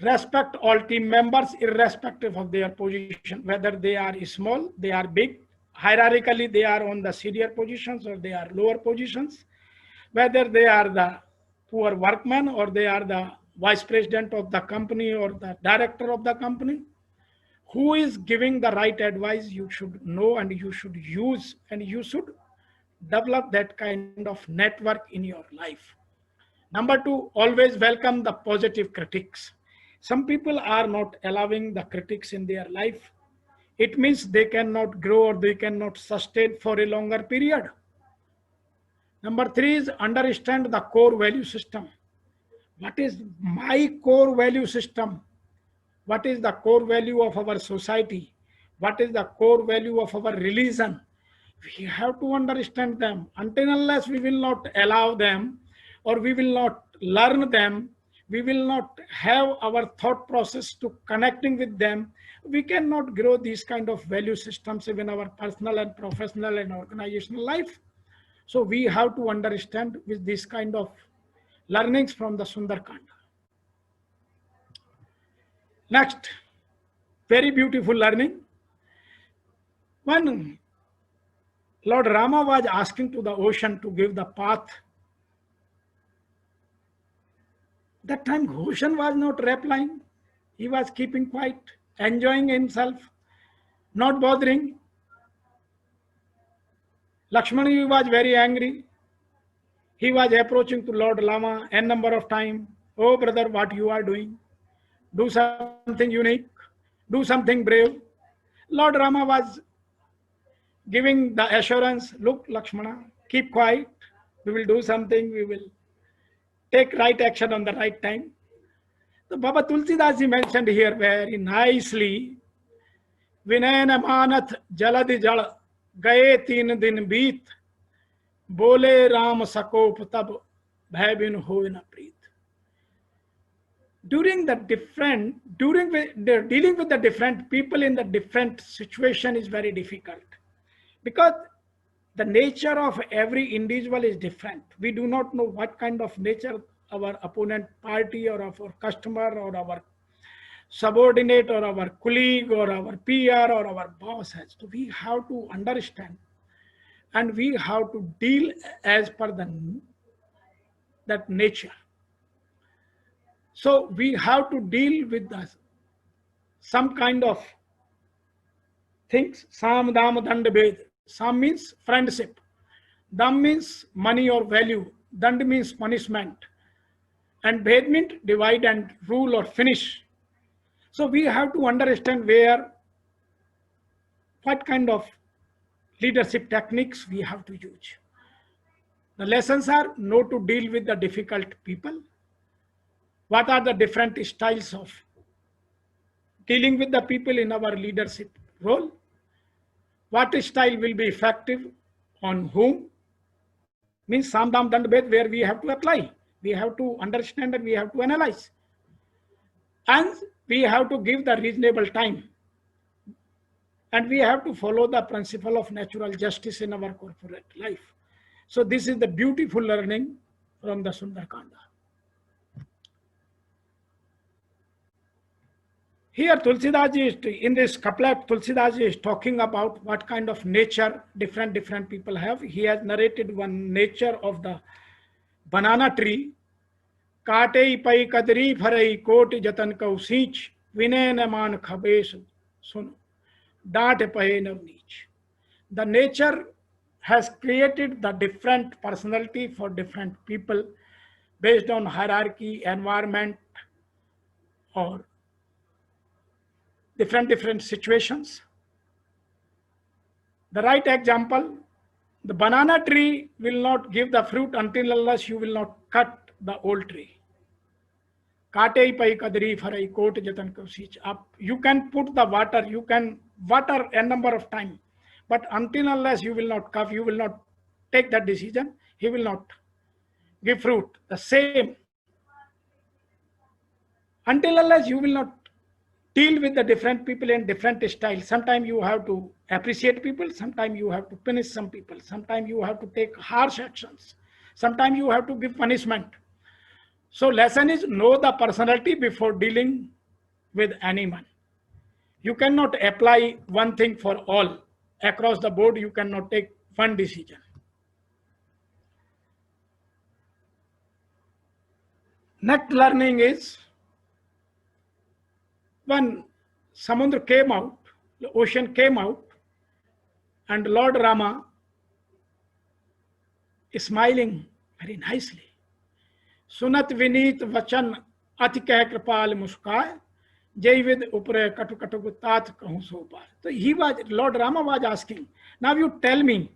respect all team members irrespective of their position, whether they are small, they are big, hierarchically they are on the senior positions or they are lower positions, whether they are the poor workman or they are the vice president of the company or the director of the company. Who is giving the right advice, you should know, and you should use, and you should develop that kind of network in your life. Number two, always welcome the positive critics. Some people are not allowing the critics in their life. It means they cannot grow or they cannot sustain for a longer period. Number three is understand the core value system. What is my core value system? What is the core value of our society? What is the core value of our religion? We have to understand them. Until unless we will not allow them, or we will not learn them, we will not have our thought process to connecting with them, we cannot grow these kind of value systems in our personal and professional and organizational life. So we have to understand with this kind of learnings from the Sundarkanda. Next, very beautiful learning. When Lord Rama was asking to the ocean to give the path, that time ocean was not replying. He was keeping quiet, enjoying himself, not bothering. Lakshmana was very angry. He was approaching to Lord Rama n number of times. Oh brother, what you are doing? Do something unique. Do something brave. Lord Rama was giving the assurance, look Lakshmana, keep quiet. We will do something. We will take right action on the right time. So Baba Tulsidas ji mentioned here very nicely, Vinayana Manath Jaladi Jal Gaye Teen Din Beet Bole Ram Sakop Tab Bhai Bin Ho Na Preet. Dealing with the different people in the different situation is very difficult, because the nature of every individual is different. We do not know what kind of nature our opponent party or our customer or our subordinate or our colleague or our peer or our boss has. So we have to understand and we have to deal as per that nature. So we have to deal with some kind of things. Sam, dam, dand, bhed. Sam means friendship. Dam means money or value. Dand means punishment. And bhed means divide and rule or finish. So we have to understand what kind of leadership techniques we have to use. The lessons are: know to deal with the difficult people. What are the different styles of dealing with the people in our leadership role? What style will be effective on whom? Means Sam Dam Dand Bhed, where we have to apply. We have to understand and we have to analyze. And we have to give the reasonable time. And we have to follow the principle of natural justice in our corporate life. So this is the beautiful learning from the Sundarkanda. Here Tulsidas ji is, in this couplet, Tulsidas ji is talking about what kind of nature different people have. He has narrated one nature of the banana tree. Kaate pai kadri pharai koti jatan kau sinch, vinay naman khabesh suno, dant pahe navnich. The nature has created the different personality for different people based on hierarchy, environment, or different situations. The right example: the banana tree will not give the fruit until unless you will not cut the old tree. Kaate pai kadri pharai kot jatan kau sinch. You can put the water, you can water a number of times, but until unless you will not cut, you will not take that decision, he will not give fruit. The same, until unless you will not deal with the different people in different styles. Sometimes you have to appreciate people, sometimes you have to punish some people, sometimes you have to take harsh actions, sometimes you have to give punishment. So lesson is: know the personality before dealing with anyone. You cannot apply one thing for all. Across the board, you cannot take one decision. Next learning is, when Samudra came out, the ocean came out, and Lord Rama is smiling very nicely. Sunat vinit vachan ati keh kripal muskaye, jai vid upre katu katu tat kahu so par. So Lord Rama was asking, now you tell me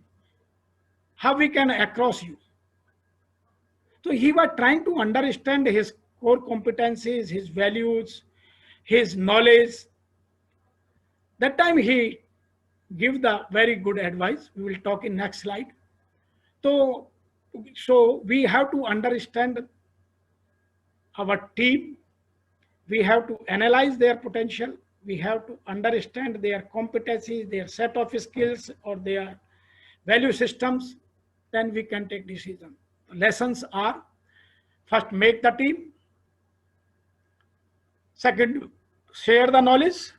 how we can across you. So he was trying to understand his core competencies, his values, his knowledge. That time he give the very good advice. We will talk in next slide. So we have to understand our team. We have to analyze their potential. We have to understand their competencies, their set of skills, or their value systems. Then we can take decision. The lessons are: first, make the team. Second, share the knowledge.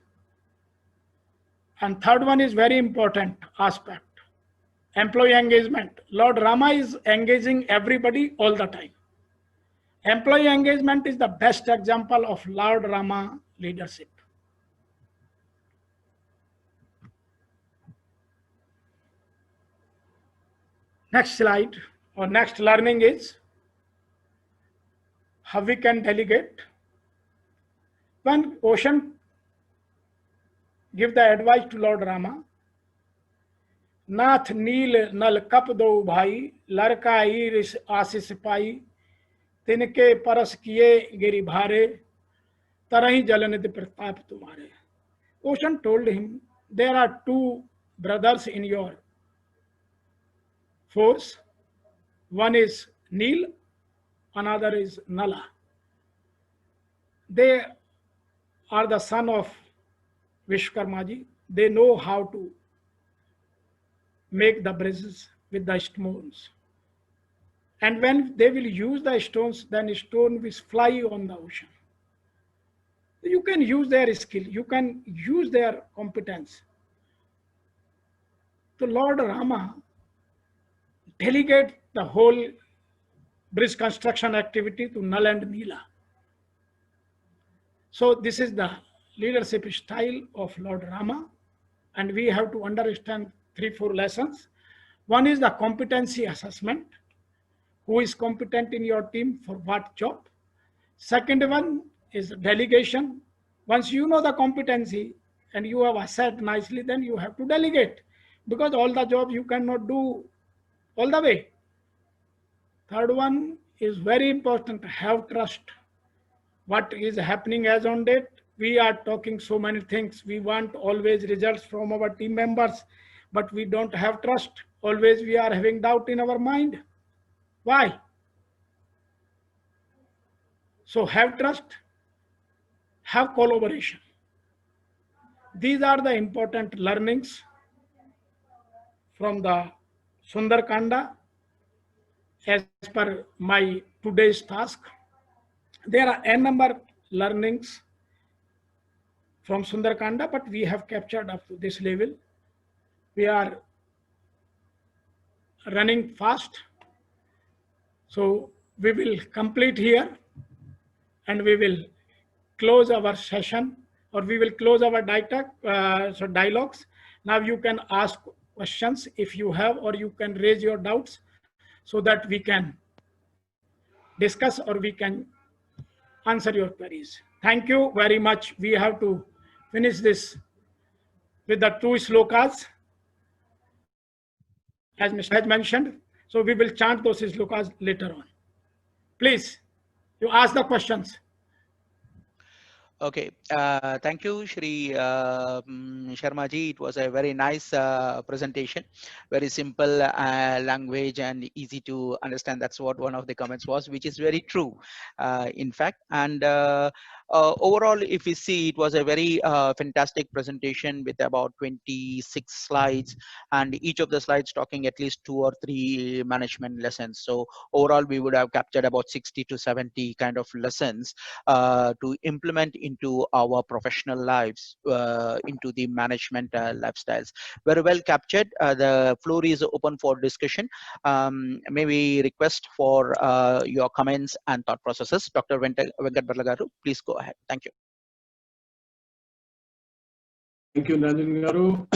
And third one is very important aspect: employee engagement. Lord Rama is engaging everybody all the time. Employee engagement is the best example of Lord Rama leadership. Next slide, or next learning is how we can delegate. When Ocean give the advice to Lord Rama, Nath Neel Nal कप दो भाई, लड़का ईरिस आशीष पाई, तिनके परस किए गिरि भारे, तरही जलनिधि प्रताप तुम्हारे. Ocean told him, there are two brothers in your force. One is Neel, another is Nala. They are the son of Vishwakarma ji. They know how to make the bridges with the stones. And when they will use the stones, then stone will fly on the ocean. You can use their skill, you can use their competence. So Lord Rama delegate the whole bridge construction activity to Nal and Neela. So this is the leadership style of Lord Rama, and we have to understand 3-4 lessons. One is the competency assessment. Who is competent in your team for what job? Second one is delegation. Once you know the competency and you have assessed nicely, then you have to delegate, because all the job you cannot do all the way. Third one is very important, have trust. What is happening as on date? We are talking so many things. We want always results from our team members, but we don't have trust. Always we are having doubt in our mind. Why? So have trust, have collaboration. These are the important learnings from the Sundarkanda as per my today's task. There are a number learnings from Sundarkanda, but we have captured up to this level. We are running fast, so we will complete here and we will close our session, or we will close our dialogues. Now you can ask questions if you have, or you can raise your doubts so that we can discuss or we can answer your queries. Thank you very much. We have to finish this with the 2 slokas, as Mr. has mentioned. So we will chant those slokas later on. Please, you ask the questions. Okay, thank you, Shri Sharma ji. It was a very nice presentation, very simple language and easy to understand. That's what one of the comments was, which is very true, in fact. And overall, if we see, it was a very fantastic presentation with about 26 slides, and each of the slides talking at least 2 or 3 management lessons. So overall, we would have captured about 60 to 70 kind of lessons to implement into our professional lives, into the management lifestyles. Very well captured. The floor is open for discussion. May we request for your comments and thought processes. Dr. Venkat Barlagaru, please go ahead. Thank you. Thank you, Nandan Garu.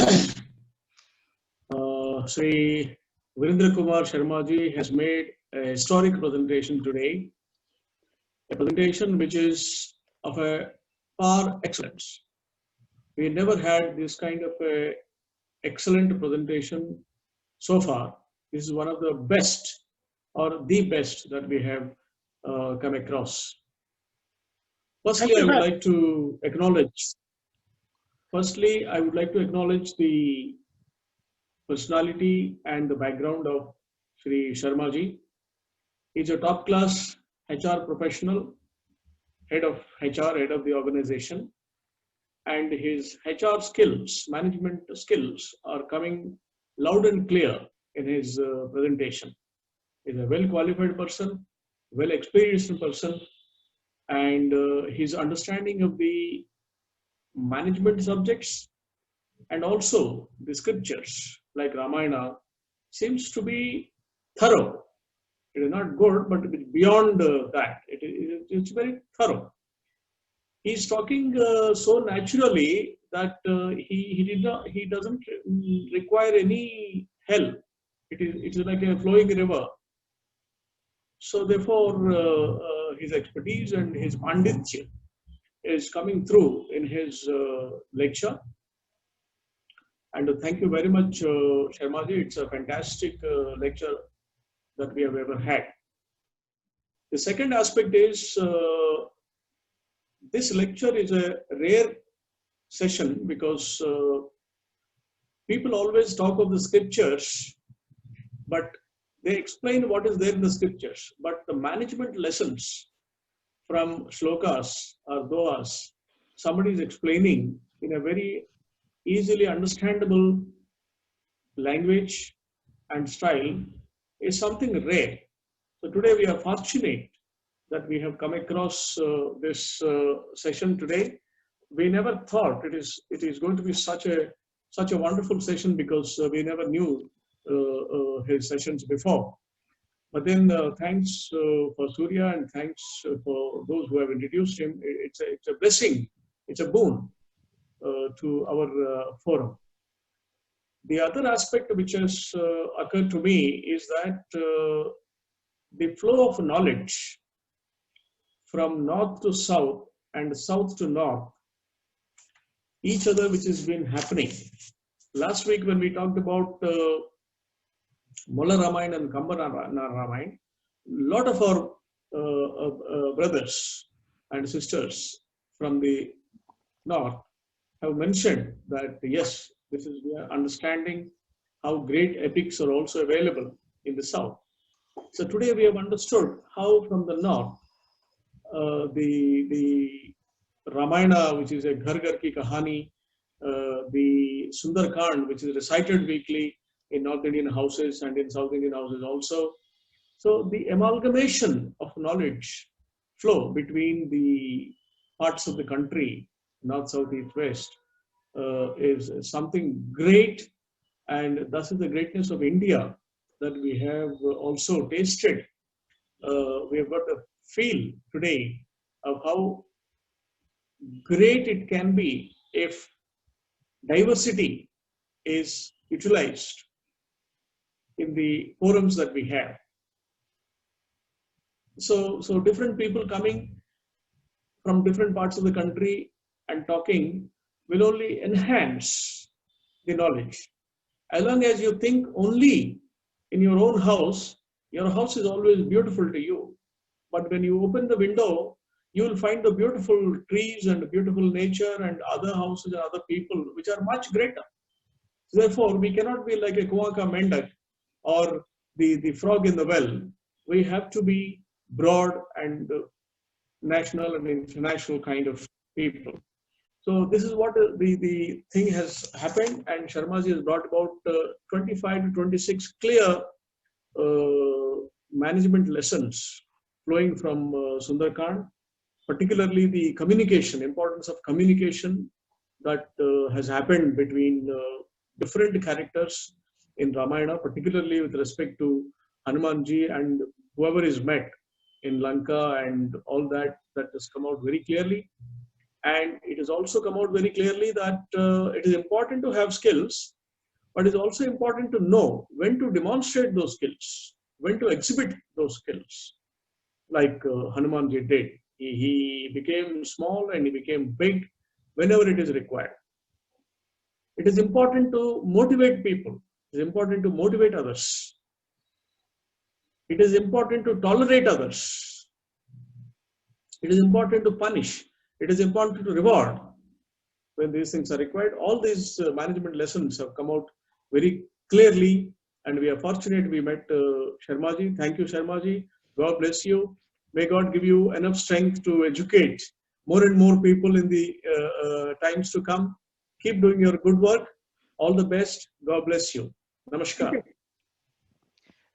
Sri Virendra Kumar Sharma ji has made a historic presentation today, a presentation which is of a far excellence. We never had this kind of a excellent presentation so far. This is one of the best, or the best, that we have come across. Firstly, I would like to acknowledge the personality and the background of Shri Sharma ji. He's a top class HR professional, head of HR, head of the organization, and his HR skills, management skills, are coming loud and clear in his presentation. He's a well qualified person, well experienced person, and his understanding of the management subjects and also the scriptures like Ramayana seems to be thorough. It is not good, but beyond that, it's very thorough. He's talking so naturally that he doesn't require any help. It is like a flowing river. So therefore, his expertise and his panditya is coming through in his lecture. And thank you very much, Sharma ji. It's a fantastic lecture that we have ever had. The second aspect is this lecture is a rare session because people always talk of the scriptures, but they explain what is there in the scriptures. But the management lessons from shlokas or dohas, somebody is explaining in a very easily understandable language and style is something rare. So today we are fortunate that we have come across this session today. We never thought it is going to be such a wonderful session because we never knew his sessions before. But then thanks for Surya and thanks for those who have introduced him. It's a blessing, it's a boon to our forum. The other aspect which has occurred to me is that the flow of knowledge from north to south and south to north, each other which has been happening. Last week when we talked about Molla Ramayana and Kamba Ramayana, a lot of our brothers and sisters from the north have mentioned that yes, this is, we are understanding how great epics are also available in the south. So today we have understood how from the north the Ramayana, which is a Ghar Ghar Ki Kahani, the Sundarkand, which is recited weekly in North Indian houses and in South Indian houses also. So the amalgamation of knowledge flow between the parts of the country, north, south, east, west, is something great, and thus is the greatness of India that we have also tasted. We have got a feel today of how great it can be if diversity is utilized in the forums that we have. So different people coming from different parts of the country and talking will only enhance the knowledge. As long as you think only in your own house is always beautiful to you. But when you open the window, you will find the beautiful trees and beautiful nature and other houses and other people which are much greater. Therefore, we cannot be like a Kuanka Mendak or the frog in the well. We have to be broad and national and international kind of people. So this is what the thing has happened, and Sharmaji has brought about 25 to 26 clear management lessons flowing from Sundarkand, particularly the communication, importance of communication that has happened between different characters in Ramayana, particularly with respect to Hanumanji and whoever is met in Lanka and all that has come out very clearly. And it has also come out very clearly that it is important to have skills, but it's also important to know when to demonstrate those skills, when to exhibit those skills, like Hanumanji did. He became small and he became big whenever it is required. It is important to motivate people. It is important to motivate others. It is important to tolerate others. It is important to punish. It is important to reward when these things are required. All these management lessons have come out very clearly, and we are fortunate we met Sharmaji. Thank you, Sharmaji. God bless you. May God give you enough strength to educate more and more people in the times to come. Keep doing your good work. All the best. God bless you. Namaskar.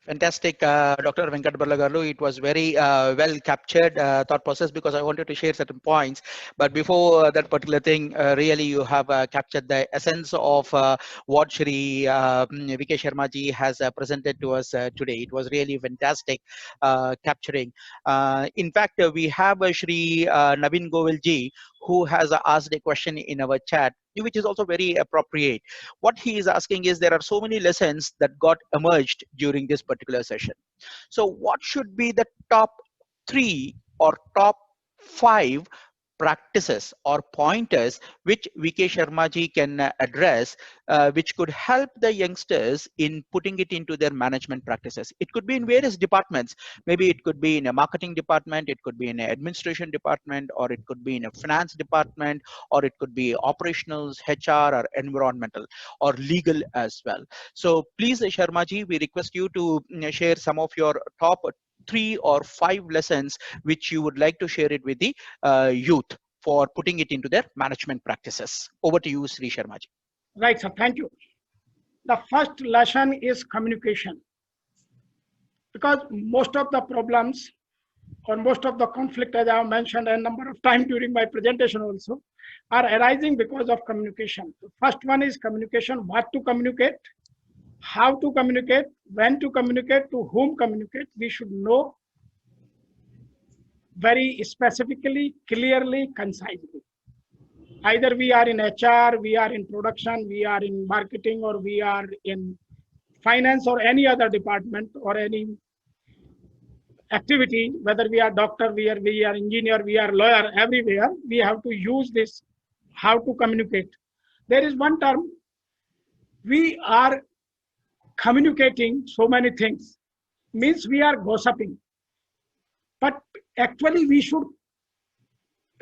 Fantastic, Dr. Venkat Barlagaru. It was very well captured thought process, because I wanted to share certain points. But before that particular thing, really you have captured the essence of what Shri V.K. Sharmaji has presented to us today. It was really fantastic capturing. In fact, we have Shri Naveen Govilji, who has asked a question in our chat, which is also very appropriate. What he is asking is, there are so many lessons that got emerged during this particular session. So what should be the top 3 or top 5 practices or pointers which V.K. Sharmaji can address, which could help the youngsters in putting it into their management practices? It could be in various departments. Maybe it could be in a marketing department, it could be in an administration department, or it could be in a finance department, or it could be operationals, HR, or environmental, or legal as well. So please, Sharmaji, we request you to share some of your top 3 or 5 lessons which you would like to share it with the youth for putting it into their management practices. Over to you, Sri Sharmaji. Right, sir. Thank you. The first lesson is communication. Because most of the problems or most of the conflict, as I have mentioned a number of times during my presentation also, are arising because of communication. The first one is communication, what to communicate, how to communicate, when to communicate, to whom communicate. We should know very specifically, clearly, concisely. Either we are in HR, we are in production, we are in marketing, or we are in finance or any other department or any activity, whether we are doctor, we are engineer, we are lawyer, everywhere, we have to use this, how to communicate. There is one term, we are communicating so many things, means we are gossiping. But actually we should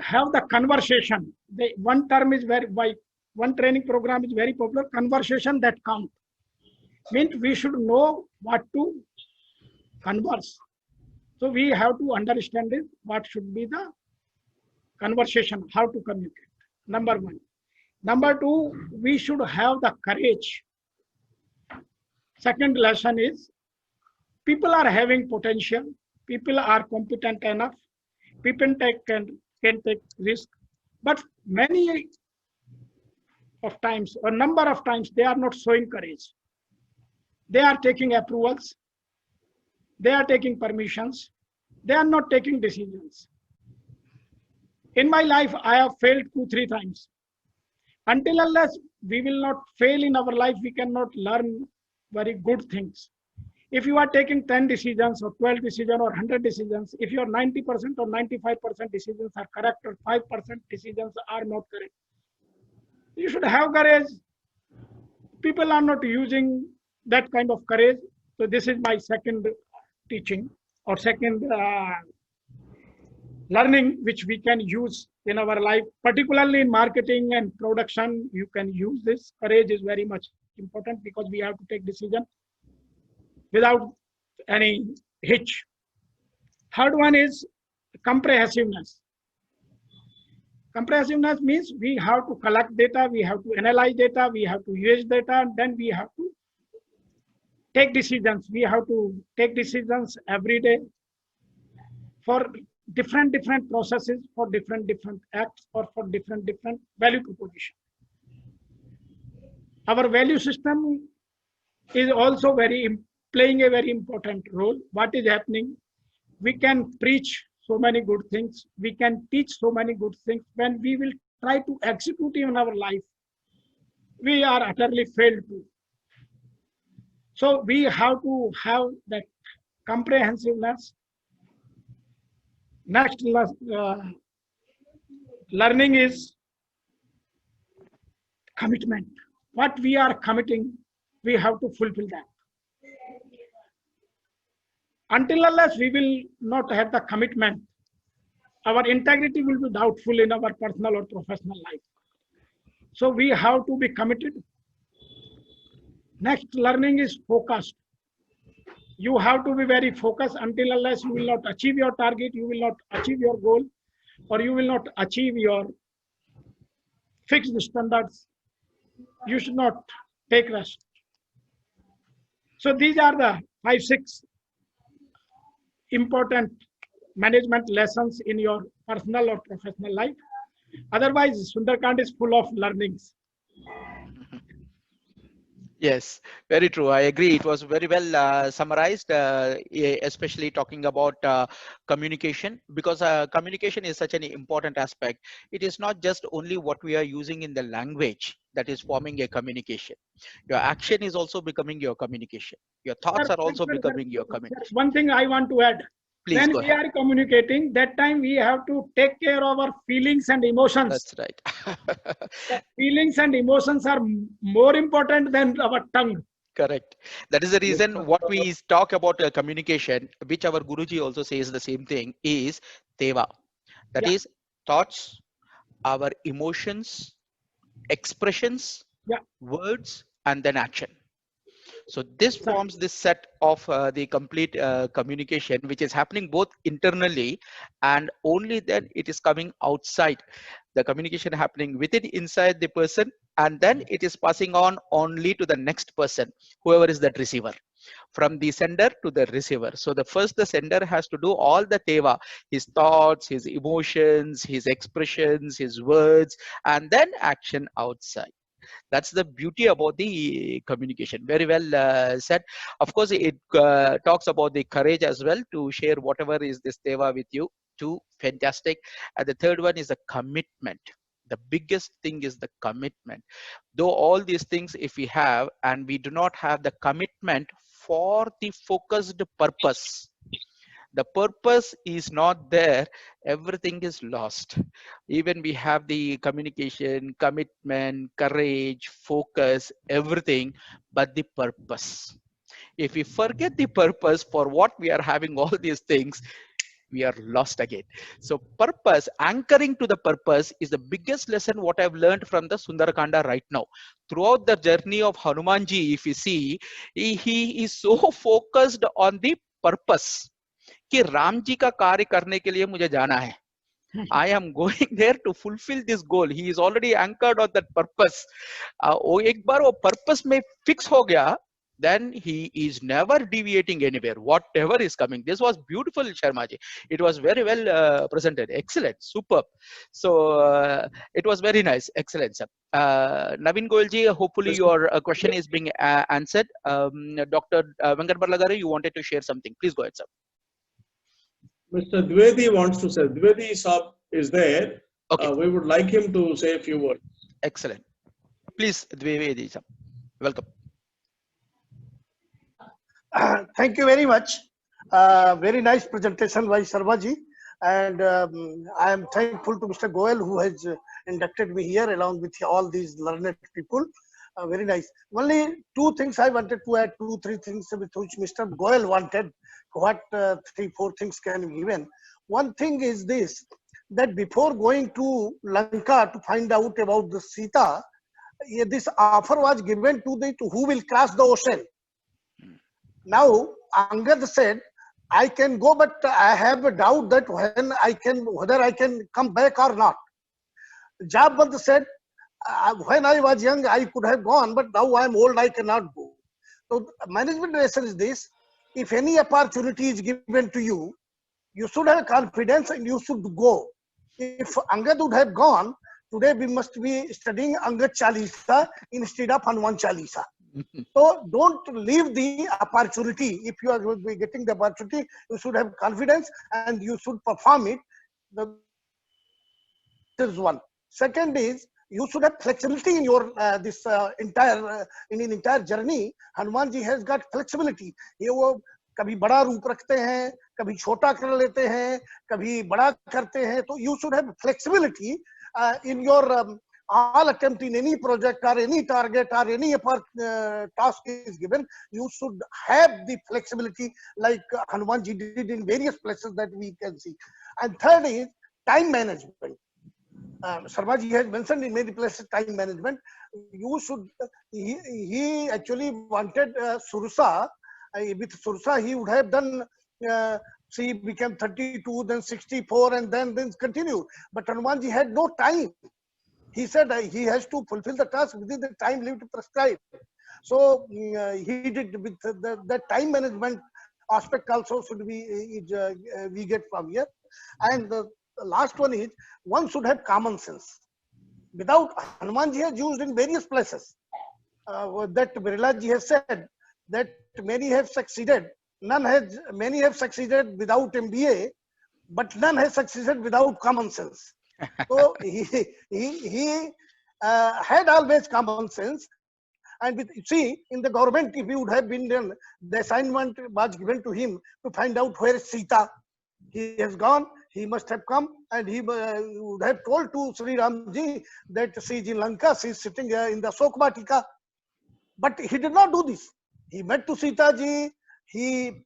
have the conversation. One term is one training program is very popular, conversation that count. Means we should know what to converse. So we have to understand it, what should be the conversation, how to communicate. Number one. Number two, we should have the courage. Second lesson is, people are having potential, people are competent enough, people can take risk, but many of times, a number of times, they are not showing courage. They are taking approvals, they are taking permissions, they are not taking decisions. In my life, I have failed 2-3 times. Until unless we will not fail in our life, we cannot learn very good things. If you are taking 10 decisions or 12 decisions or 100 decisions, if your 90% or 95% decisions are correct or 5% decisions are not correct, you should have courage. People are not using that kind of courage. So this is my second teaching or second learning which we can use in our life, particularly in marketing and production. You can use this. Courage is very much important because we have to take decision without any hitch. Third one is comprehensiveness. Comprehensiveness means we have to collect data, we have to analyze data, we have to use data, and then we have to take decisions. We have to take decisions every day for different processes, for different acts, or for different value proposition. Our value system is also playing a very important role. What is happening? We can preach so many good things, we can teach so many good things. When we will try to execute in our life, we are utterly failed to. So we have to have that comprehensiveness. Next learning is commitment. What we are committing, we have to fulfill that. Until unless we will not have the commitment, our integrity will be doubtful in our personal or professional life. So we have to be committed. Next learning is focused. You have to be very focused. Until unless you will not achieve your target, you will not achieve your goal, or you will not achieve your fixed standards, you should not take rest. So these are the 5-6 important management lessons in your personal or professional life. Otherwise, Sundarkand is full of learnings. Yes, very true. I agree. It was very well summarized, especially talking about communication, because communication is such an important aspect. It is not just only what we are using in the language that is forming a communication. Your action is also becoming your communication. Your thoughts are also becoming your communication. One thing I want to add. Please when go we ahead. are communicating, that time we have to take care of our feelings and emotions. That's right. Feelings and emotions are more important than our tongue. Correct. That is the reason what we talk about communication, which our Guruji also says the same thing, is Teva. That is thoughts, our emotions, expressions, words, and then action. So this forms this set of the complete communication, which is happening both internally, and only then it is coming outside. The communication happening within inside the person, and then it is passing on only to the next person, whoever is that receiver, from the sender to the receiver. So the sender has to do all the Teva, his thoughts, his emotions, his expressions, his words, and then action outside. That's the beauty about the communication. Very well said. Of course, it talks about the courage as well to share whatever is this Deva with you. Too fantastic. And the third one is the commitment. The biggest thing is the commitment. Though all these things, if we have and we do not have the commitment for the focused purpose, the purpose is not there, everything is lost. Even we have the communication, commitment, courage, focus, everything, but the purpose, if we forget the purpose for what we are having all these things, we are lost again. So purpose, anchoring to the purpose, is the biggest lesson what I've learned from the Sundarakanda right now. Throughout the journey of Hanumanji, if you see, he is so focused on the purpose कि राम जी का कार्य करने के लिए मुझे जाना है. I am going there to fulfill this goal. He is already anchored on that purpose. वो एक बार वो purpose में fix हो गया, then he is never deviating anywhere, whatever is coming. This was beautiful, Sharma ji. It was very well presented. Excellent, superb. So it was very nice. Excellent, sir. Naveen Goyal ji, hopefully your question is being answered. Dr. Venkat Barlagare, you wanted to share something. Please go ahead, sir. Mr. Dwivedi wants to say, Dwivedi Saab is there. Okay. We would like him to say a few words. Excellent. Please, Dwivedi Saab. Welcome. Thank you very much. Very nice presentation by Sharma ji. And I am thankful to Mr. Goyal who has inducted me here along with all these learned people. Very nice. Only two things I wanted to add, 2-3 things with which Mr. Goyal wanted. What 3-4 things can be given. One thing is this, that before going to Lanka to find out about the Sita, this offer was given to who will cross the ocean. Now Angad said, I can go, but I have a doubt that whether I can come back or not. Jabad said, when I was young, I could have gone, but now I am old, I cannot go. So management lesson is this: if any opportunity is given to you, you should have confidence and you should go. If Angad would have gone, today we must be studying Angad Chalisa instead of Hanuman Chalisa. So don't leave the opportunity. If you are getting the opportunity, you should have confidence and you should perform it. This is one. Second is, you should have flexibility in your entire journey. Hanuman ji has got flexibility. ये वो कभी बड़ा रूप रखते हैं, कभी छोटा कर लेते हैं, कभी बड़ा करते हैं. तो you should have flexibility in your all attempt in any project or any target or any task is given. You should have the flexibility like Hanuman ji did in various places that we can see. And third is time management. Sharma ji has mentioned in many places time management. You should. He actually wanted Sursa. With Sursa, he would have done. She became 32, then 64, and then continued. But Hanuman ji had no time. He said he has to fulfill the task within the time limit prescribed. So he did with the time management aspect also should be we get from here. And the last one is, one should have common sense. Without, Hanuman ji has used in various places that Birla ji has said that many have succeeded. Many have succeeded without MBA, but none has succeeded without common sense. So he had always common sense. And see, in the government, if he would have been done, the assignment was given to him to find out where is Sita. He has gone, he must have come, and he would have told to Sri Ramji that she is in Lanka, she is sitting in the Sokvatika. But he did not do this. He met to Sita ji, he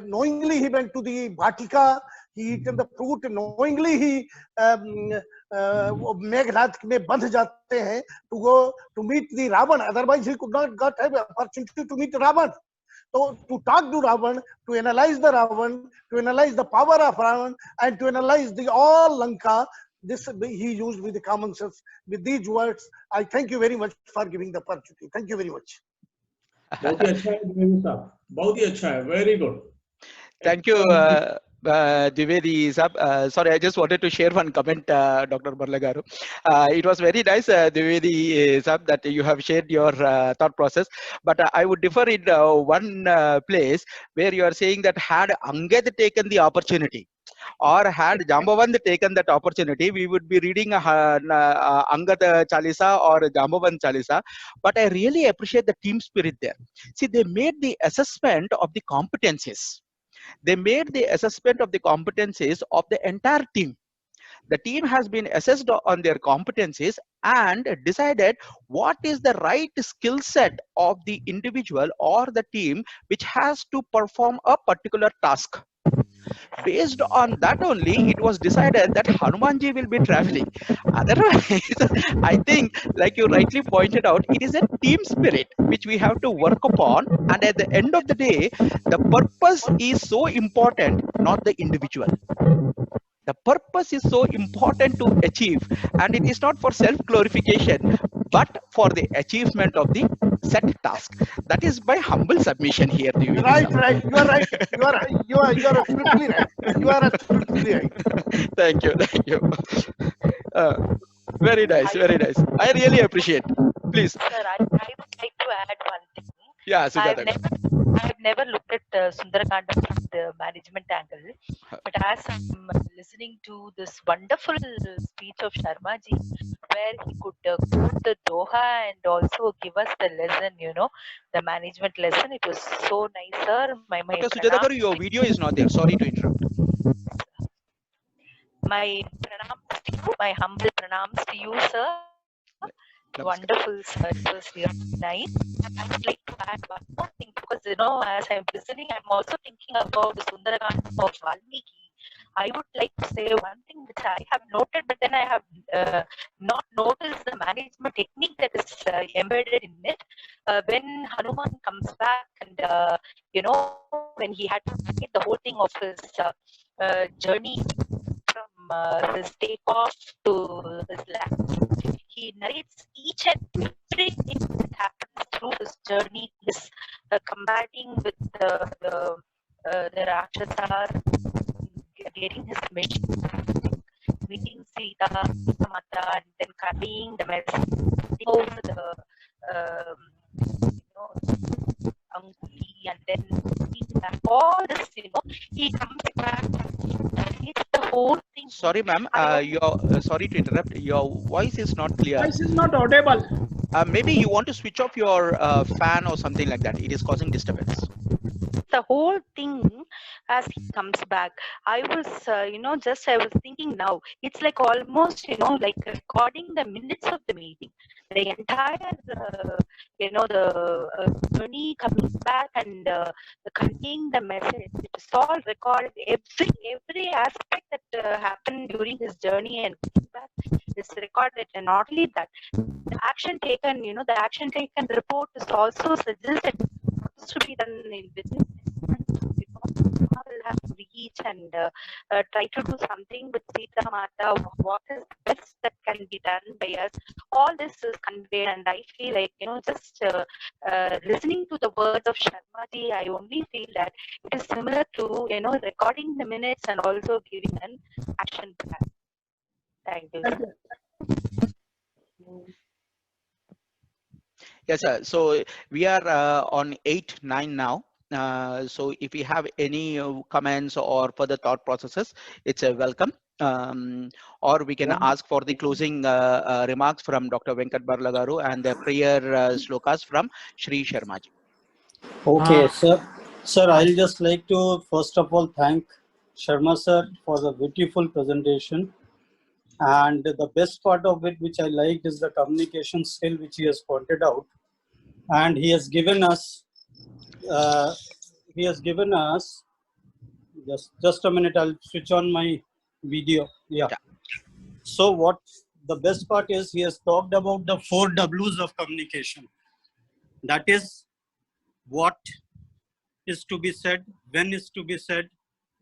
knowingly he went to the Bhatika, he eaten the fruit, knowingly he Meghnad में बंध जाते हैं to go to meet the Ravan. Otherwise he could not got have opportunity to meet Ravan. So to talk to Ravan, to analyze the Ravan, to analyze the power of Ravan, and to analyze the all Lanka, this he used with the common sense. With these words, I thank you very much for giving the opportunity. Thank you very much. बहुत ही अच्छा है, बहुत ही अच्छा है, very good. Thank you. Dwivedi sab, sorry, I just wanted to share one comment, Dr. Barlagaru. It was very nice, Dwivedi sab, that you have shared your thought process. But I would differ in one place where you are saying that had Angad taken the opportunity, or had Jambavand taken that opportunity, we would be reading Angad Chalisa or Jambavand Chalisa. But I really appreciate the team spirit there. See, they made the assessment of the competencies. They made the assessment of the competencies of the entire team. The team has been assessed on their competencies and decided what is the right skill set of the individual or the team which has to perform a particular task. Based on that only, it was decided that Hanumanji will be traveling. Otherwise, I think, like you rightly pointed out, it is a team spirit which we have to work upon. And at the end of the day, the purpose is so important, not the individual. The purpose is so important to achieve, and it is not for self glorification but for the achievement of the set task. That is my humble submission here, Dwivedi Right, sir. right. You are right. You are absolutely right. You are absolutely right. Thank you, thank you. Uh, Very nice, very nice. I really appreciate. Please. Sir, I would like to add one thing. Yeah, I've Sujata. never looked at Sundarakanda from the management angle, but as I'm listening to this wonderful speech of Sharma ji, where he could quote the Doha and also give us the lesson, the management lesson, it was so nice, sir. Dr. Sujata Garu, your video is not there. Sorry to interrupt. My pranams to you, my humble pranams to you, sir. Namaskar. Wonderful, sir. It was really nice. I would like to add one more thing because, as I'm listening, I'm also thinking about the Sundarakanda of Valmiki. I would like to say one thing which I have noted, but then I have not noticed the management technique that is embedded in it. When Hanuman comes back and, when he had to get the whole thing of his journey from his takeoff to his land, he narrates each and everything that happens through his journey, his combating with the Rakshasas, getting his mission, meeting Sita Mata, and then conveying the message over the Anguli, and then all this, he comes back and it's the whole thing. Sorry, ma'am. Sorry to interrupt. Your voice is not clear. Voice is not audible. Maybe you want to switch off your fan or something like that. It is causing disturbance. The whole thing as he comes back, I was I was thinking now it's like almost like recording the minutes of the meeting, the entire the journey coming back and the conveying the message. It's all recorded, every aspect that happened during his journey and coming back is recorded. And not only that, the action taken, the action taken report is also suggested to be done within. I will have to reach and try to do something with Sita Mata. What is the best that can be done by us? All this is conveyed, and I feel like just listening to the words of Sharmaji, I only feel that it is similar to recording the minutes and also giving an action plan. Thank you. Yes, sir. So we are on 8-9 now. So if you have any comments or further thought processes, it's a welcome. Or we can ask for the closing remarks from Dr. Venkat Barlagaru and the prayer slokas from Shri Sharma ji. Okay, sir. Sir, I'll just like to first of all thank Sharma sir for the beautiful presentation. And the best part of it, which I liked, is the communication skill which he has pointed out. And he has given us just a minute, I'll switch on my video. Yeah. So what the best part is, he has talked about the 4 W's of communication. That is what is to be said, when is to be said,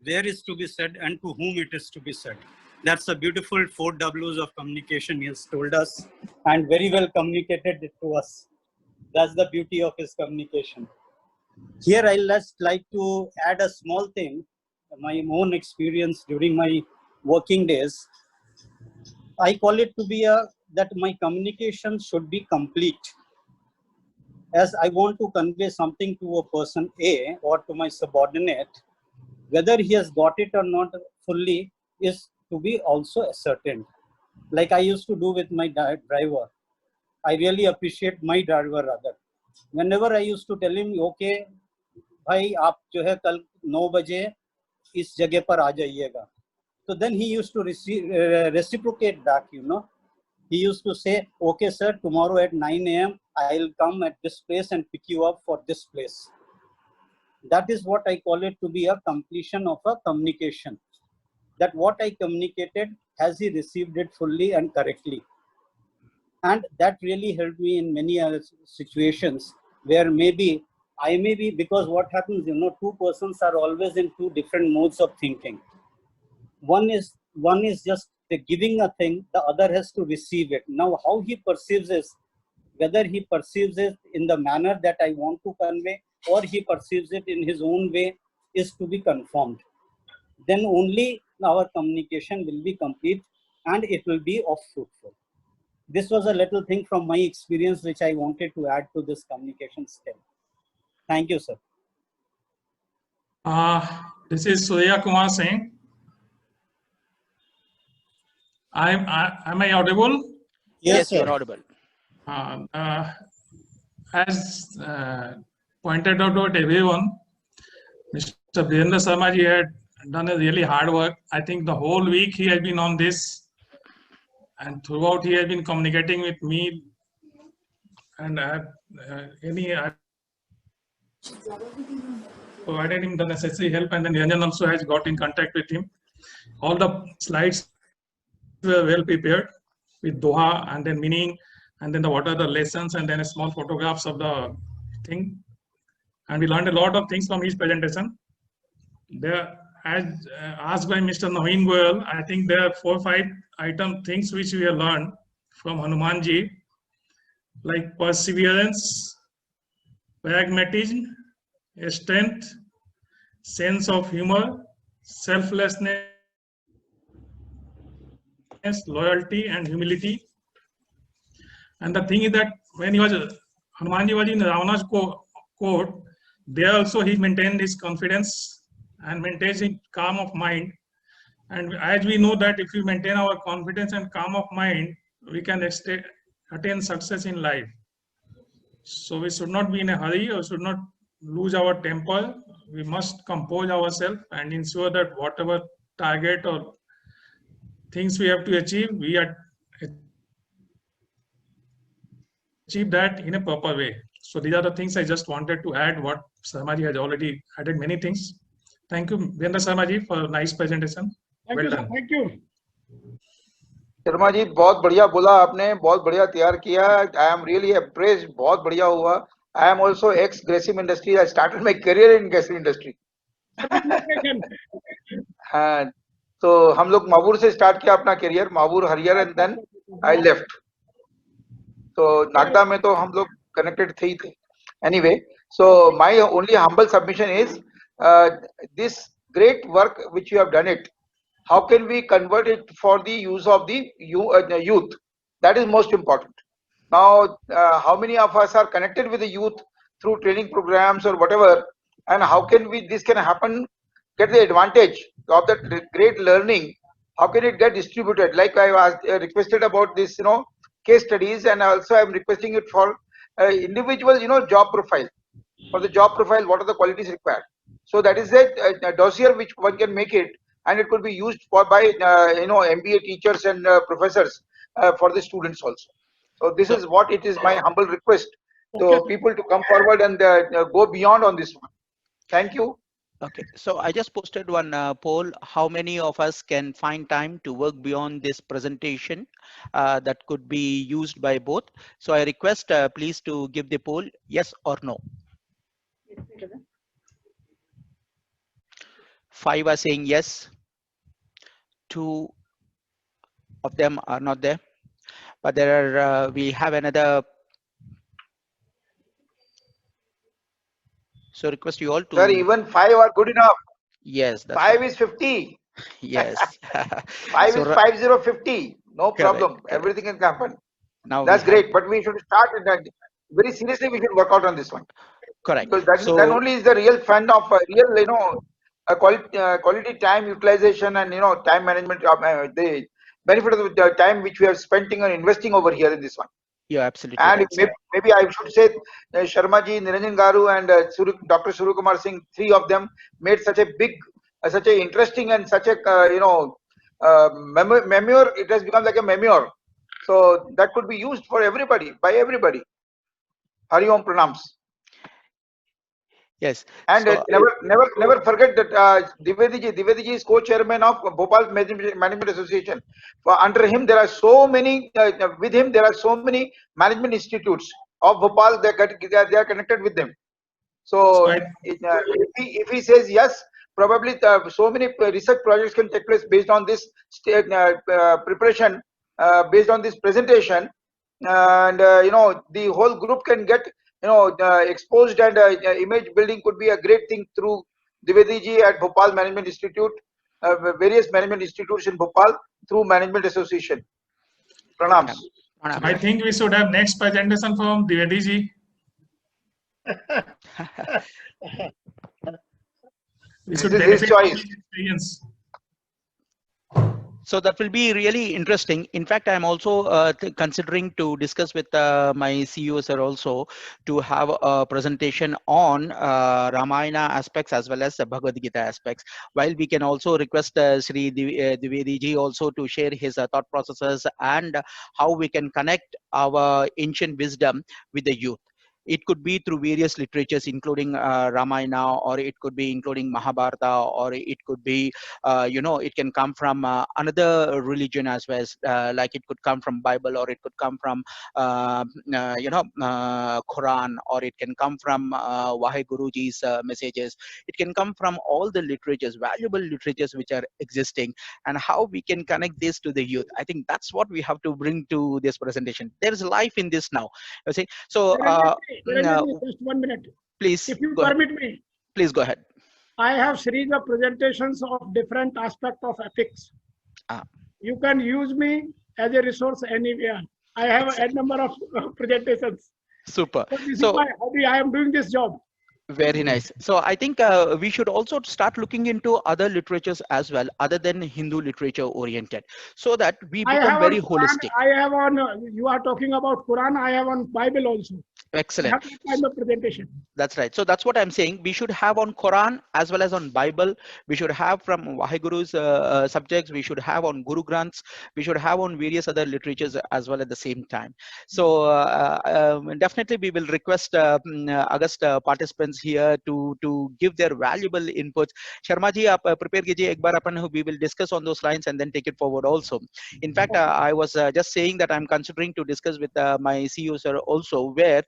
where is to be said, and to whom it is to be said. That's a beautiful 4 W's of communication he has told us, and very well communicated it to us. That's the beauty of his communication. Here I just like to add a small thing. my own experience during my working days, I call it to be that my communication should be complete. As I want to convey something to a person A or to my subordinate, whether he has got it or not fully is to be also ascertained. Like I used to do with my driver. I really appreciate my driver rather. Whenever I used to tell him, okay, भाई आप जो है कल 9 बजे इस जगह पर आ जाइएगा. So then he used to reciprocate back, you know. He used to say, okay, sir, tomorrow at 9 a.m. I'll come at this place and pick you up for this place. That is what I call it to be a completion of a communication. That what I communicated, has he received it fully and correctly? And that really helped me in many other situations where maybe I may be, because what happens, you know, two persons are always in two different modes of thinking. One is just the giving a thing, the other has to receive it. Now, how he perceives is, whether he perceives it in the manner that I want to convey or he perceives it in his own way is to be confirmed. Then only our communication will be complete and it will be of fruitful. This was a little thing from my experience which I wanted to add to this communication skill. Thank you, sir. This is Surya Kumar Singh. Am I audible? Yes, sir. you're audible. As pointed out to everyone, Mr. Virendra Sharma ji had done a really hard work. I think the whole week he has been on this, and throughout he has been communicating with me, and I provided him the necessary help, and then Ranjan also has got in contact with him. All the slides were well prepared with Doha and then meaning, and then what are the lessons, and then a small photographs of the thing. And we learned a lot of things from his presentation. There, as asked by Mr. Naveen Goyal, I think there are 4 or 5 things which we have learned from Hanumanji, like perseverance, pragmatism, strength, sense of humor, selflessness, loyalty, and humility. And the thing is that when he was Hanumanji was in Ravana's court, there also he maintained his confidence and maintains his calm of mind. And as we know that if we maintain our confidence and calm of mind, we can attain success in life. So we should not be in a hurry or should not lose our temper. We must compose ourselves and ensure that whatever target or things we have to achieve, we achieve that in a proper way. So these are the things I just wanted to add. What Sharmaji has already added many things. Thank you, Virendra Sharmaji, for a nice presentation. Thank you, sir. Thank you. Sharma ji बहुत बढ़िया बोला आपने, बहुत बढ़िया तैयार किया. I am really appraised, बहुत बढ़िया हुआ. I am also x Grasim industry. I started my career in Grasim industry. हाँ, तो हम लोग माबूर से स्टार्ट किया अपना करियर, माबूर हरियर, एंड देन आई लेफ्ट. तो नागदा में तो हम लोग कनेक्टेड थे ही थे. Anyway, so my only humble submission is this great work which you have done it. How can we convert it for the use of the youth? That is most important. Now, how many of us are connected with the youth through training programs or whatever? And how can this can happen, get the advantage of that great learning? How can it get distributed? Like I was requested about this, case studies, and also I'm requesting it for individual, job profile. For the job profile, what are the qualities required? So that is a dossier which one can make it. And it could be used by MBA teachers and professors for the students also. So this is what it is my humble request to people to come forward and go beyond on this one. Thank you. Okay, so I just posted one poll. How many of us can find time to work beyond this presentation that could be used by both? So I request please to give the poll yes or no. 5 are saying yes. 2 of them are not there, but there are we have another. So request you all to. Sir, even 5 are good enough. Yes, that's 5 right. is 50. Yes. 5 So is 50. No correct, problem. correct. Everything can happen. Now we That's have great. But we should start with that. Very seriously, we should work out on this one. correct. Because that So only is the real fun of real, quality time utilization and, time management, the benefit of the time which we are spending on investing over here in this one. you're absolutely And right, sir. maybe I should say Sharma ji, Niranjan Garu and Dr. Suru Kumar Singh, three of them made such a big, such a interesting and such a, memoir. It has become like a memoir. So that could be used for everybody, by everybody. Hari Om Pranams. Yes. And So never forget that Dwivedi ji is co-chairman of Bhopal Management Association. Under him, there are so many. With him, there are so many management institutes of Bhopal. They are connected with them. So So if he says yes, probably so many research projects can take place based on this preparation, based on this presentation, and the whole group can get exposed, and image building could be a great thing through Dwivedi ji at Bhopal Management Institute, various management institutes in Bhopal through Management Association. Pranams. I think we should have next presentation from Dwivedi ji. We This should is his benefit from choice. his experience. So that will be really interesting. In fact, I'm also considering to discuss with my CEO sir also to have a presentation on Ramayana aspects as well as the Bhagavad Gita aspects. While we can also request Sri Dwivedi ji also to share his thought processes and how we can connect our ancient wisdom with the youth. It could be through various literatures, including Ramayana, or it could be including Mahabharata, or it could be, it can come from another religion as well, like it could come from Bible, or it could come from, Quran, or it can come from Vaheguruji's messages. It can come from all the literatures, valuable literatures which are existing, and how we can connect this to the youth. I think that's what we have to bring to this presentation. There is life in this now. You see? So. Just 1 minute. Please, If you go ahead. permit me, Please go ahead. I have series of presentations of different aspects of ethics. Ah. You can use me as a resource anywhere. I have a number of presentations. Super. So this So is my hobby. I am doing this job. very nice. So I think we should also start looking into other literatures as well, other than Hindu literature oriented, so that we I become have very on Quran, holistic. I have on, you are talking about Quran, I have on Bible also. I Excellent. have that kind of presentation. That's right. So that's what I'm saying. We should have on Quran as well as on Bible. We should have from Vaheguru's subjects. We should have on Guru Granths. We should have on various other literatures as well at the same time. So definitely we will request August participants here to give their valuable inputs. Sharma ji, आप prepare कीजिए एक बार अपन we will discuss on those lines and then take it forward also. In fact, I was just saying that I'm considering to discuss with my CEO sir also, where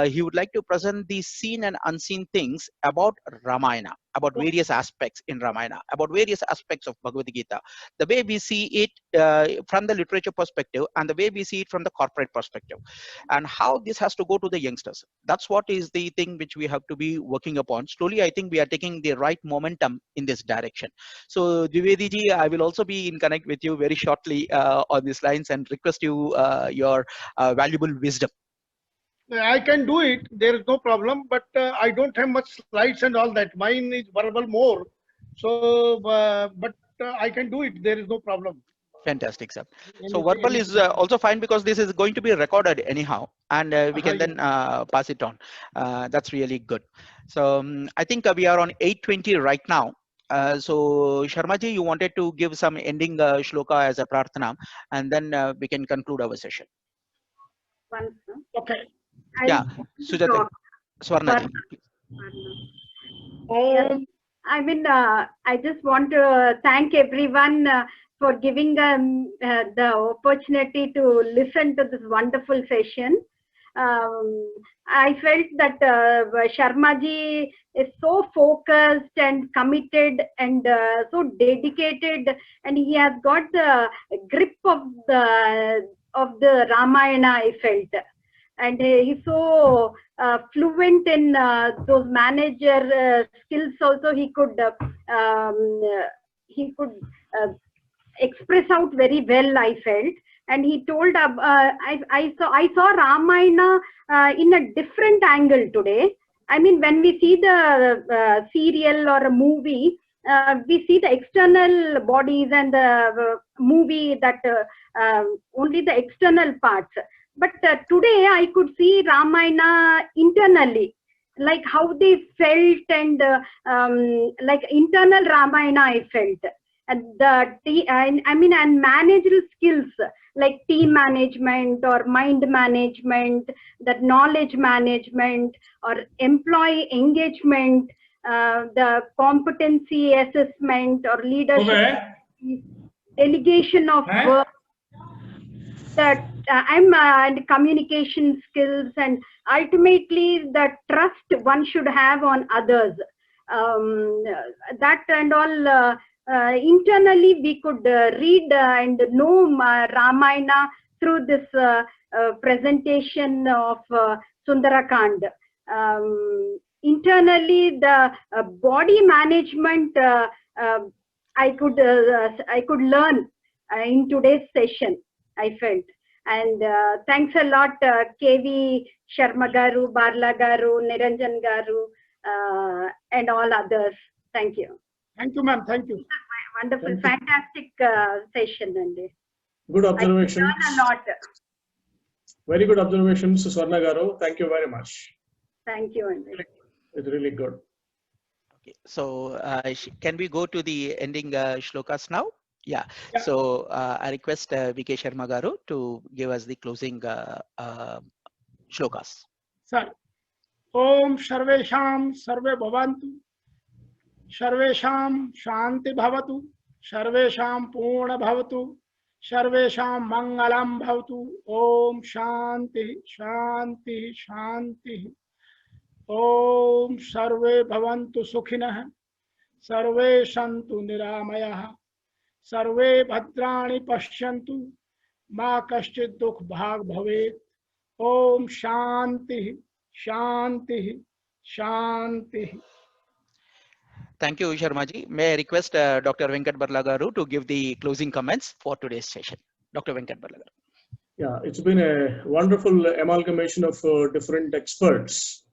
he would like to present the seen and unseen things about Ramayana, about various aspects in Ramayana, about various aspects of Bhagavad Gita, the way we see it from the literature perspective and the way we see it from the corporate perspective, and how this has to go to the youngsters. That's what is the thing which we have to be working upon. Slowly, I think we are taking the right momentum in this direction. So Dwivedi ji, I will also be in connect with you very shortly on these lines and request you your valuable wisdom. I can do it. There is no problem, but I don't have much slides and all that. Mine is verbal more. So, but I can do it. There is no problem. Fantastic, sir. So verbal is also fine because this is going to be recorded anyhow, and we can then pass it on. That's really good. So I think we are on 8:20 right now. So Sharma ji, you wanted to give some ending shloka as a prarthana, and then we can conclude our session. Okay. Yeah, Sujata, Swarna ji. I mean, I just want to thank everyone for giving the opportunity to listen to this wonderful session. I felt that Sharma ji is so focused and committed and so dedicated, and he has got the grip of the Ramayana, I felt. And he's so fluent in those manager skills also. He could he could express out very well, I felt. And he told, I saw Ramayana in a different angle today. I mean, when we see the serial or a movie, we see the external bodies and the movie that only the external parts. But today I could see Ramayana internally, like how they felt, and like internal Ramayana I felt. And and managerial skills like team management or mind management, that knowledge management or employee engagement, the competency assessment or leadership, delegation of work, that and communication skills, and ultimately the trust one should have on others. That and all. Internally, we could read and know Ramayana through this presentation of Sundarakand. Internally, the body management I could learn in today's session, I felt. And thanks a lot, KV Sharma Garu, Barla Garu, Niranjan Garu, and all others. Thank you. Thank you, ma'am. Thank you. Wonderful, fantastic session, Andy. Good observation. I learned a lot. Very good observation, Mrs. Swarna Garu. Thank you very much. Thank you, Andy. It's really good. Okay, so can we go to the ending shlokas now? Yeah. So I request VK Sharma Garu to give us the closing shlokas. Sir, Om Sarvesham Sarve Bhavantu. Sarvesham Shanti Bhavatu, Sarvesham Purna Bhavatu, Sarvesham Mangalam Bhavatu, Om Shanti, Shanti, Shanti. Om Sarve Bhavantu Sukhinah, Sarve Santu Niramayah, Sarve Bhadrani Pashyantu, Ma Kaschid Dukh Bhag Bhavet. Om Shanti, Shanti, Shanti. Thank you, Sharmaji. May I request Dr. Venkat Barla Garu to give the closing comments for today's session. Dr. Venkat Barla Garu. Yeah, it's been a wonderful amalgamation of different experts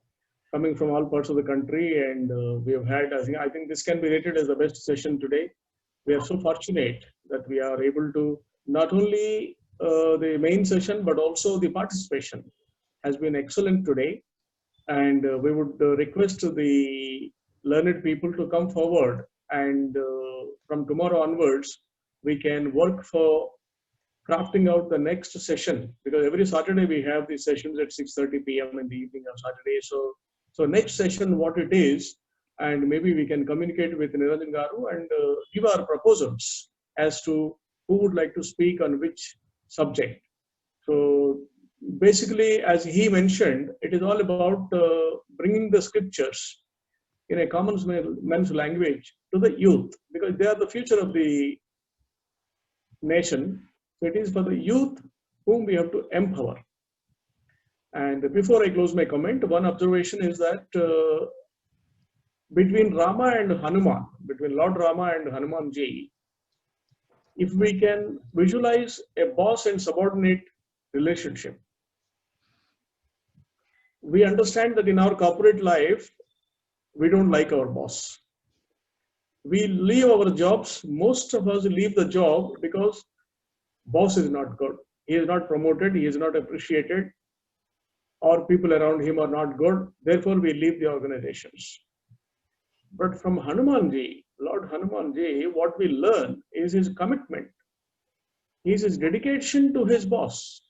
coming from all parts of the country, and we have had, I think this can be rated as the best session today. We are so fortunate that we are able to not only the main session, but also the participation has been excellent today. And we would request the learned people to come forward, and from tomorrow onwards we can work for crafting out the next session, because every Saturday we have these sessions at 6:30 p.m. in the evening of Saturday. So next session, what it is, and maybe we can communicate with Niranjan Garu and give our proposals as to who would like to speak on which subject. So basically, as he mentioned, it is all about bringing the scriptures in a common man's language to the youth, because they are the future of the nation. So it is for the youth whom we have to empower. And before I close my comment, one observation is that between Rama and Hanuman, between Lord Rama and Hanumanji, if we can visualize a boss and subordinate relationship, we understand that in our corporate life, we don't like our boss. We leave our jobs. Most of us leave the job because boss is not good. He is not promoted. He is not appreciated. Or people around him are not good. Therefore, we leave the organizations. But from Hanumanji, Lord Hanumanji, what we learn is his commitment. Is his dedication to his boss.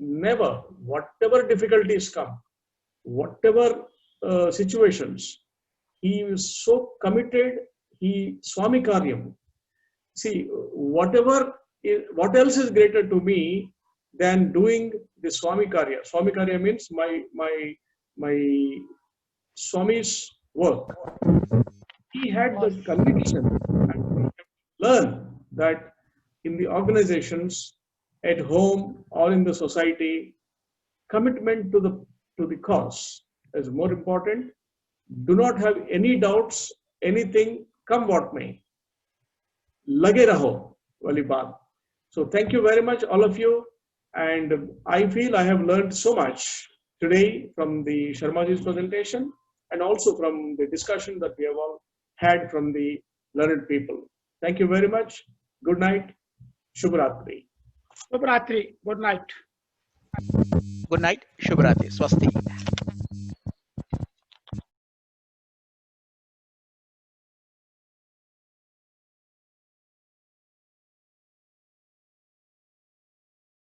Never, whatever difficulties come, whatever situations, he is so committed. He Swami Karyam. See, what else is greater to me than doing the Swami Karya? Swami Karya means my Swami's work. He had the conviction and learn that in the organizations, at home, or in the society, commitment to the cause is more important. Do not have any doubts, anything come what may. Lage raho wali baat. So thank you very much, all of you. And I feel I have learned so much today from the Sharmaji's presentation and also from the discussion that we have all had from the learned people. Thank you very much. Good night. Shubhratri. Shubhratri. Good night. Good night. Shubhratri. Swasti.